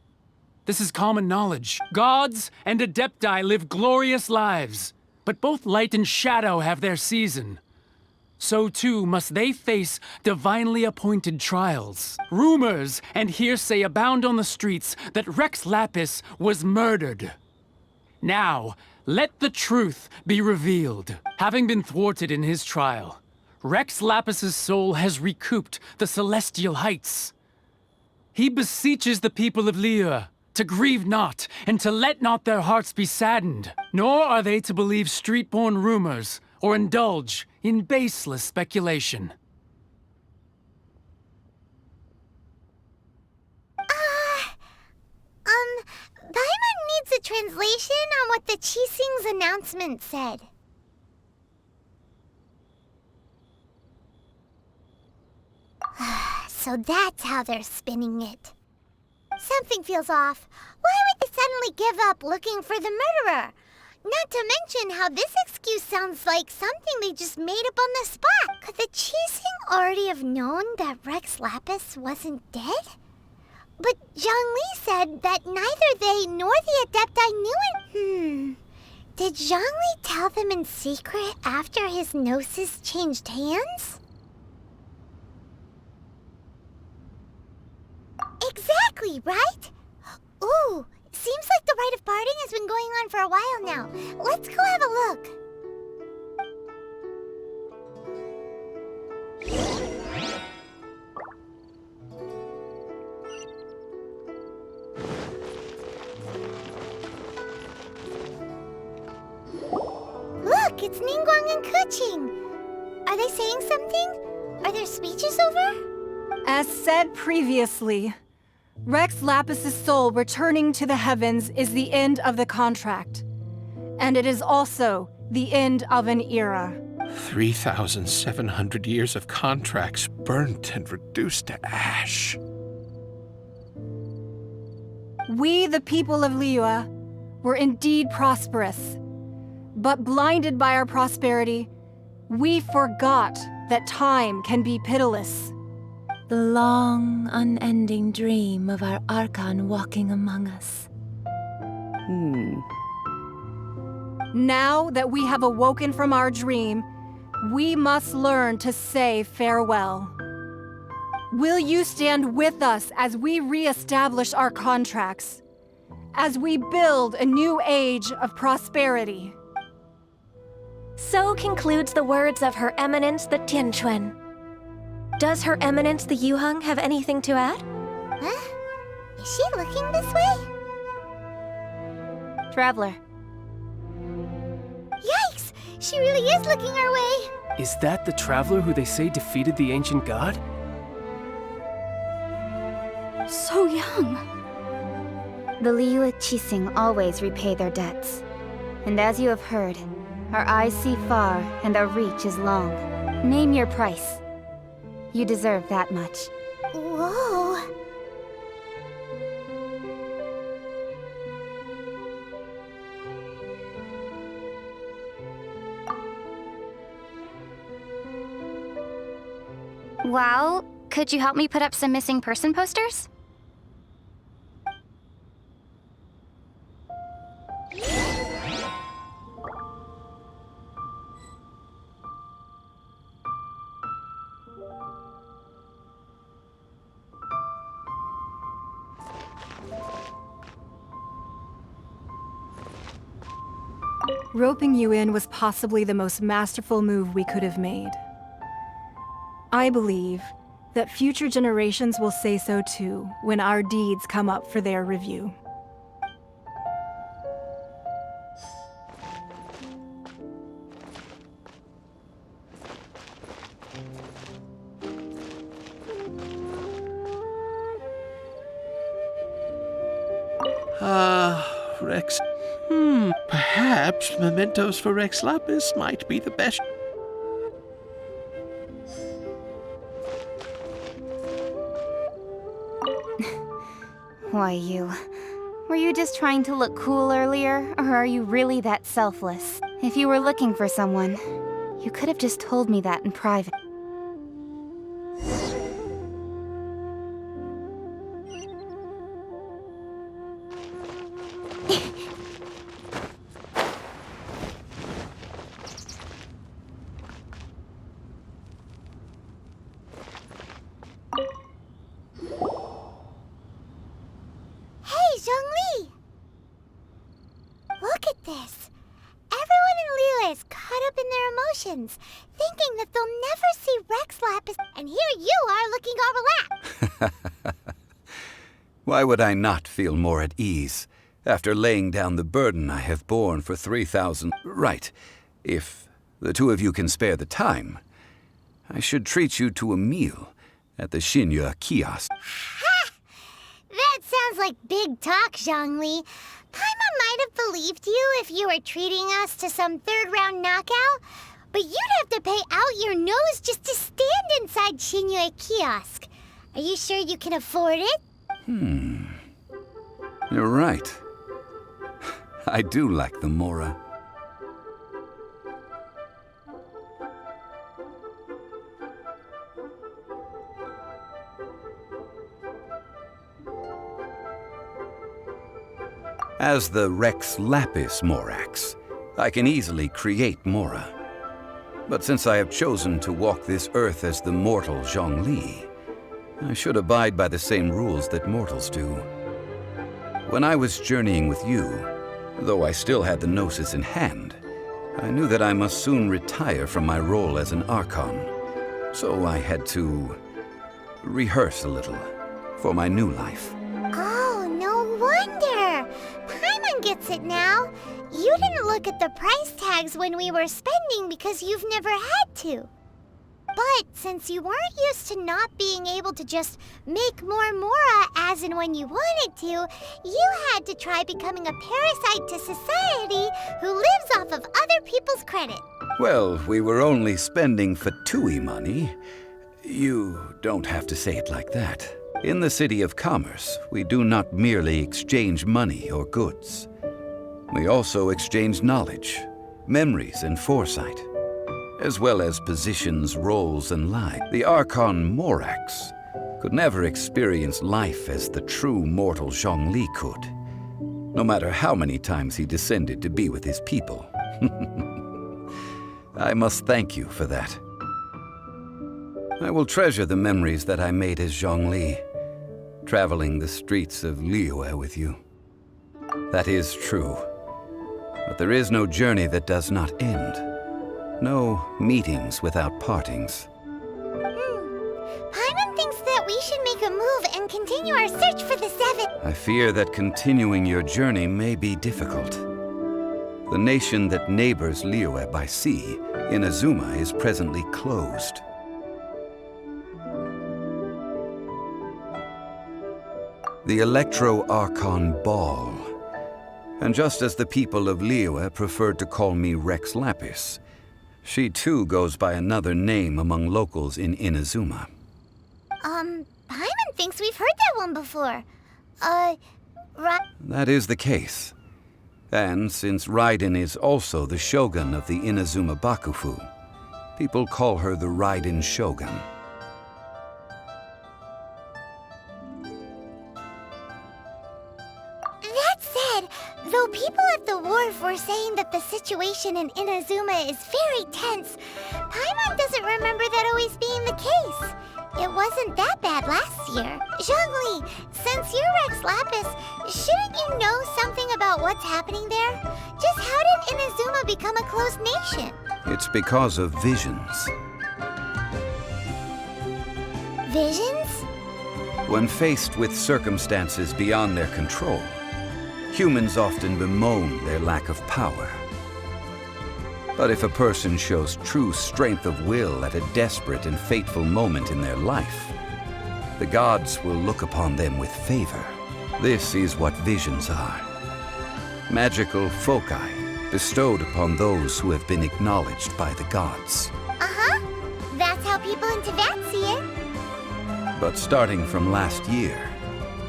Speaker 11: This is common knowledge. Gods and Adepti live glorious lives, but both light and shadow have their season. So too must they face divinely appointed trials. Rumors and hearsay abound on the streets that Rex Lapis was murdered. Now, let the truth be revealed. Having been thwarted in his trial, Rex Lapis's soul has recouped the celestial heights. He beseeches the people of Liyue to grieve not and to let not their hearts be saddened, nor are they to believe street-born rumors or indulge in baseless speculation.
Speaker 1: Paimon needs a translation on what the Qixing's announcement said. So that's how they're spinning it. Something feels off. Why would they suddenly give up looking for the murderer? Not to mention how this excuse sounds like something they just made up on the spot. Could the Qixing already have known that Rex Lapis wasn't dead? But Zhongli said that neither they nor the Adepti knew it. Did Zhongli tell them in secret after his gnosis changed hands? Exactly, right? Ooh, seems like the rite of parting has been going on for a while now. Let's go have a look. Look, it's Ningguang and Keqing. Are they saying something? Are their speeches over?
Speaker 6: As said previously, Rex Lapis's soul returning to the heavens is the end of the contract. And it is also the end of an era.
Speaker 19: 3,700 years of contracts burnt and reduced to ash.
Speaker 6: We, the people of Liyue, were indeed prosperous. But blinded by our prosperity, we forgot that time can be pitiless.
Speaker 4: The long, unending dream of our Archon walking among us.
Speaker 6: Now that we have awoken from our dream, we must learn to say farewell. Will you stand with us as we re-establish our contracts? As we build a new age of prosperity?
Speaker 20: So concludes the words of Her Eminence the Tianquan. Does Her Eminence the Yuheng have anything to add?
Speaker 1: Huh? Is she looking this way?
Speaker 4: Traveler.
Speaker 1: Yikes! She really is looking our way!
Speaker 2: Is that the traveler who they say defeated the ancient god?
Speaker 4: So young. The Liyue Survival always repay their debts. And as you have heard, our eyes see far and our reach is long. Name your price. You deserve that much.
Speaker 1: Whoa!
Speaker 4: Well, could you help me put up some missing person posters?
Speaker 6: Roping you in was possibly the most masterful move we could have made. I believe that future generations will say so too when our deeds come up for their review.
Speaker 19: Rex. Perhaps mementos for Rex Lapis might be the best.
Speaker 4: Why, you. Were you just trying to look cool earlier, or are you really that selfless? If you were looking for someone, you could have just told me that in private.
Speaker 1: Thinking that they'll never see Rex Lapis, and here you are looking all relaxed.
Speaker 14: Why would I not feel more at ease after laying down the burden I have borne for 3,000? Right. If the two of you can spare the time, I should treat you to a meal at the Xinyu kiosk.
Speaker 1: Ha! That sounds like big talk, Zhongli. Paimon might have believed you if you were treating us to some third-round knockout. But you'd have to pay out your nose just to stand inside Xinyu kiosk. Are you sure you can afford it?
Speaker 14: You're right. I do like the Mora. As the Rex Lapis Morax, I can easily create Mora. But since I have chosen to walk this earth as the mortal Zhongli, I should abide by the same rules that mortals do. When I was journeying with you, though I still had the Gnosis in hand, I knew that I must soon retire from my role as an Archon. So I had to rehearse a little for my new life.
Speaker 1: Oh, no wonder! Paimon gets it now. You didn't look at the price tags when we were spending because you've never had to. But since you weren't used to not being able to just make more Mora as and when you wanted to, you had to try becoming a parasite to society who lives off of other people's credit.
Speaker 14: Well, we were only spending Fatui money. You don't have to say it like that. In the City of Commerce, we do not merely exchange money or goods. We also exchange knowledge, memories and foresight, as well as positions, roles, and lives. The Archon Morax could never experience life as the true mortal Zhongli could, no matter how many times he descended to be with his people. I must thank you for that. I will treasure the memories that I made as Zhongli, traveling the streets of Liyue with you. That is true. But there is no journey that does not end. No meetings without partings.
Speaker 1: Paimon thinks that we should make a move and continue our search for the Seven.
Speaker 14: I fear that continuing your journey may be difficult. The nation that neighbors Liyue by sea, Inazuma, is presently closed. The Electro-Archon Ball. And just as the people of Liyue preferred to call me Rex Lapis, she too goes by another name among locals in Inazuma.
Speaker 1: Paimon thinks we've heard that one before.
Speaker 14: That is the case. And since Raiden is also the Shogun of the Inazuma Bakufu, people call her the Raiden Shogun.
Speaker 1: That said, though people at the wharf were saying that the situation in Inazuma is very tense, Paimon doesn't remember that always being the case. It wasn't that bad last year. Zhongli, since you're Rex Lapis, shouldn't you know something about what's happening there? Just how did Inazuma become a closed nation?
Speaker 14: It's because of visions.
Speaker 1: Visions?
Speaker 14: When faced with circumstances beyond their control, humans often bemoan their lack of power. But if a person shows true strength of will at a desperate and fateful moment in their life, the gods will look upon them with favor. This is what visions are. Magical foci bestowed upon those who have been acknowledged by the gods.
Speaker 1: Uh-huh. That's how people in Tibet see it.
Speaker 14: But starting from last year,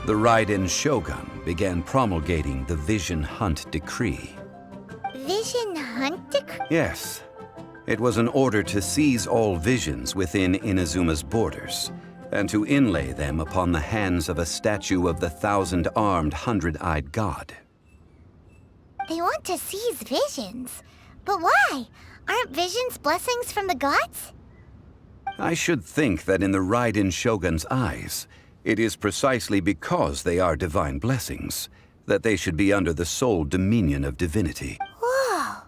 Speaker 14: the Raiden Shogun began promulgating the Vision Hunt Decree.
Speaker 1: Vision Hunt Decree?
Speaker 14: Yes. It was an order to seize all visions within Inazuma's borders, and to inlay them upon the hands of a statue of the 1,000-armed, 100-eyed god.
Speaker 1: They want to seize visions. But why? Aren't visions blessings from the gods?
Speaker 14: I should think that in the Raiden Shogun's eyes, it is precisely because they are divine blessings that they should be under the sole dominion of divinity.
Speaker 1: Whoa,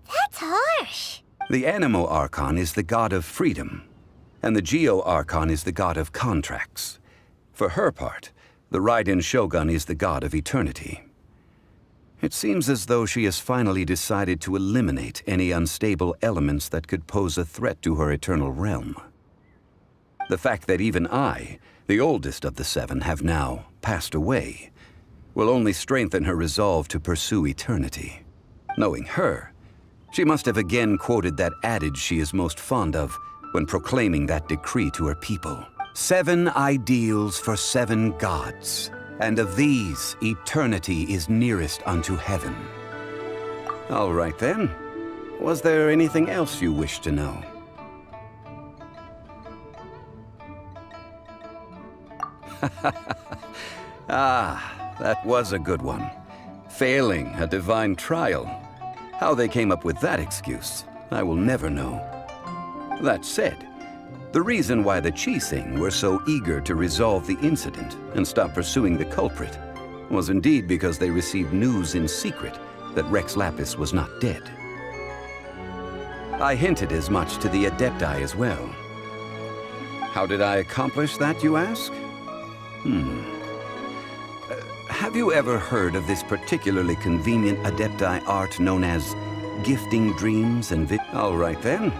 Speaker 1: that's harsh.
Speaker 14: The Anemo Archon is the god of freedom, and the Geo Archon is the god of contracts. For her part, the Raiden Shogun is the god of eternity. It seems as though she has finally decided to eliminate any unstable elements that could pose a threat to her eternal realm. The fact that even I, the oldest of the seven, have now passed away, will only strengthen her resolve to pursue eternity. Knowing her, she must have again quoted that adage she is most fond of when proclaiming that decree to her people. 7 ideals for 7 gods, and of these, eternity is nearest unto heaven. All right then. Was there anything else you wish to know? Ah, that was a good one. Failing a divine trial. How they came up with that excuse, I will never know. That said, the reason why the Qixing were so eager to resolve the incident and stop pursuing the culprit was indeed because they received news in secret that Rex Lapis was not dead. I hinted as much to the Adepti as well. How did I accomplish that, you ask? Have you ever heard of this particularly convenient Adepti art known as gifting dreams and All right then.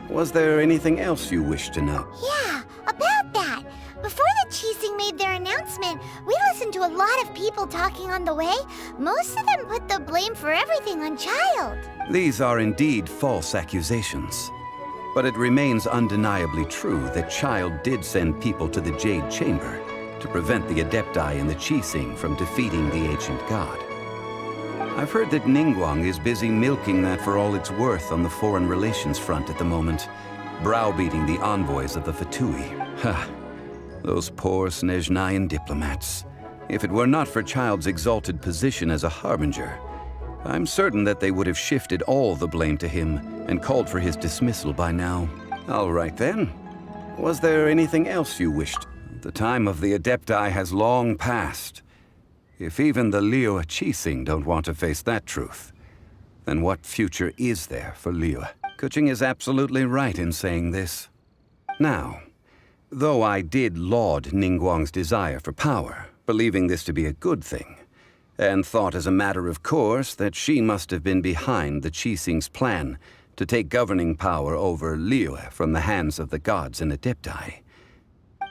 Speaker 14: Was there anything else you wish to know?
Speaker 1: Yeah, about that. Before the Qixing made their announcement, we listened to a lot of people talking on the way. Most of them put the blame for everything on Childe.
Speaker 14: These are indeed false accusations. But it remains undeniably true that Childe did send people to the Jade Chamber to prevent the Adepti and the Qixing from defeating the ancient god. I've heard that Ningguang is busy milking that for all it's worth on the foreign relations front at the moment, browbeating the envoys of the Fatui. Ha! Those poor Snezhnayan diplomats. If it were not for Childe's exalted position as a harbinger, I'm certain that they would have shifted all the blame to him and called for his dismissal by now. All right then. Was there anything else you wished? The time of the Adepti has long passed. If even the Liyue Qixing don't want to face that truth, then what future is there for Liyue? Keqing is absolutely right in saying this. Now, though I did laud Ningguang's desire for power, believing this to be a good thing, and thought as a matter of course that she must have been behind the Qixing's plan to take governing power over Liyue from the hands of the gods and Adepti,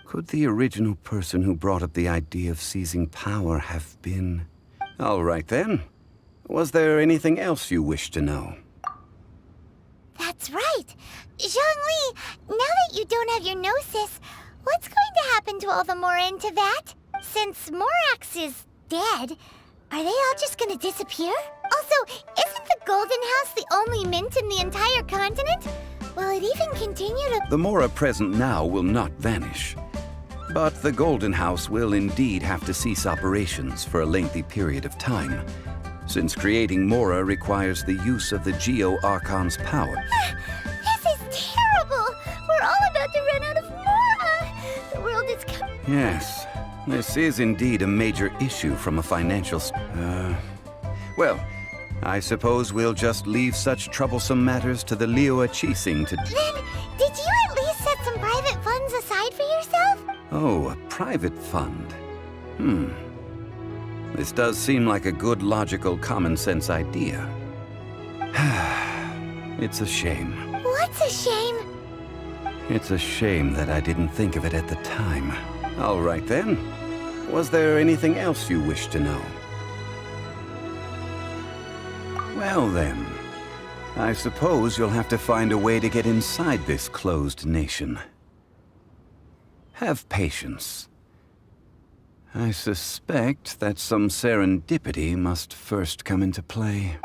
Speaker 14: could the original person who brought up the idea of seizing power have been... All right then. Was there anything else you wished to know?
Speaker 1: That's right. Zhongli, now that you don't have your gnosis, what's going to happen to all the Mora in Teyvat? Since Morax is dead, are they all just gonna disappear? Also, isn't the Golden House the only mint in the entire continent? Will it even continue to...
Speaker 14: The Mora present now will not vanish. But the Golden House will indeed have to cease operations for a lengthy period of time, since creating Mora requires the use of the Geo-Archon's power.
Speaker 1: This is terrible! We're all about to run out of Mora! The world is coming...
Speaker 14: Yes, this is indeed a major issue from a financial well, I suppose we'll just leave such troublesome matters to the Liyue Qixing to...
Speaker 1: Then, did you at least set some private funds aside for yourself?
Speaker 14: Oh, a private fund. This does seem like a good, logical, common-sense idea. It's a shame.
Speaker 1: What's a shame?
Speaker 14: It's a shame that I didn't think of it at the time. All right then. Was there anything else you wished to know? Well then, I suppose you'll have to find a way to get inside this closed nation. Have patience. I suspect that some serendipity must first come into play.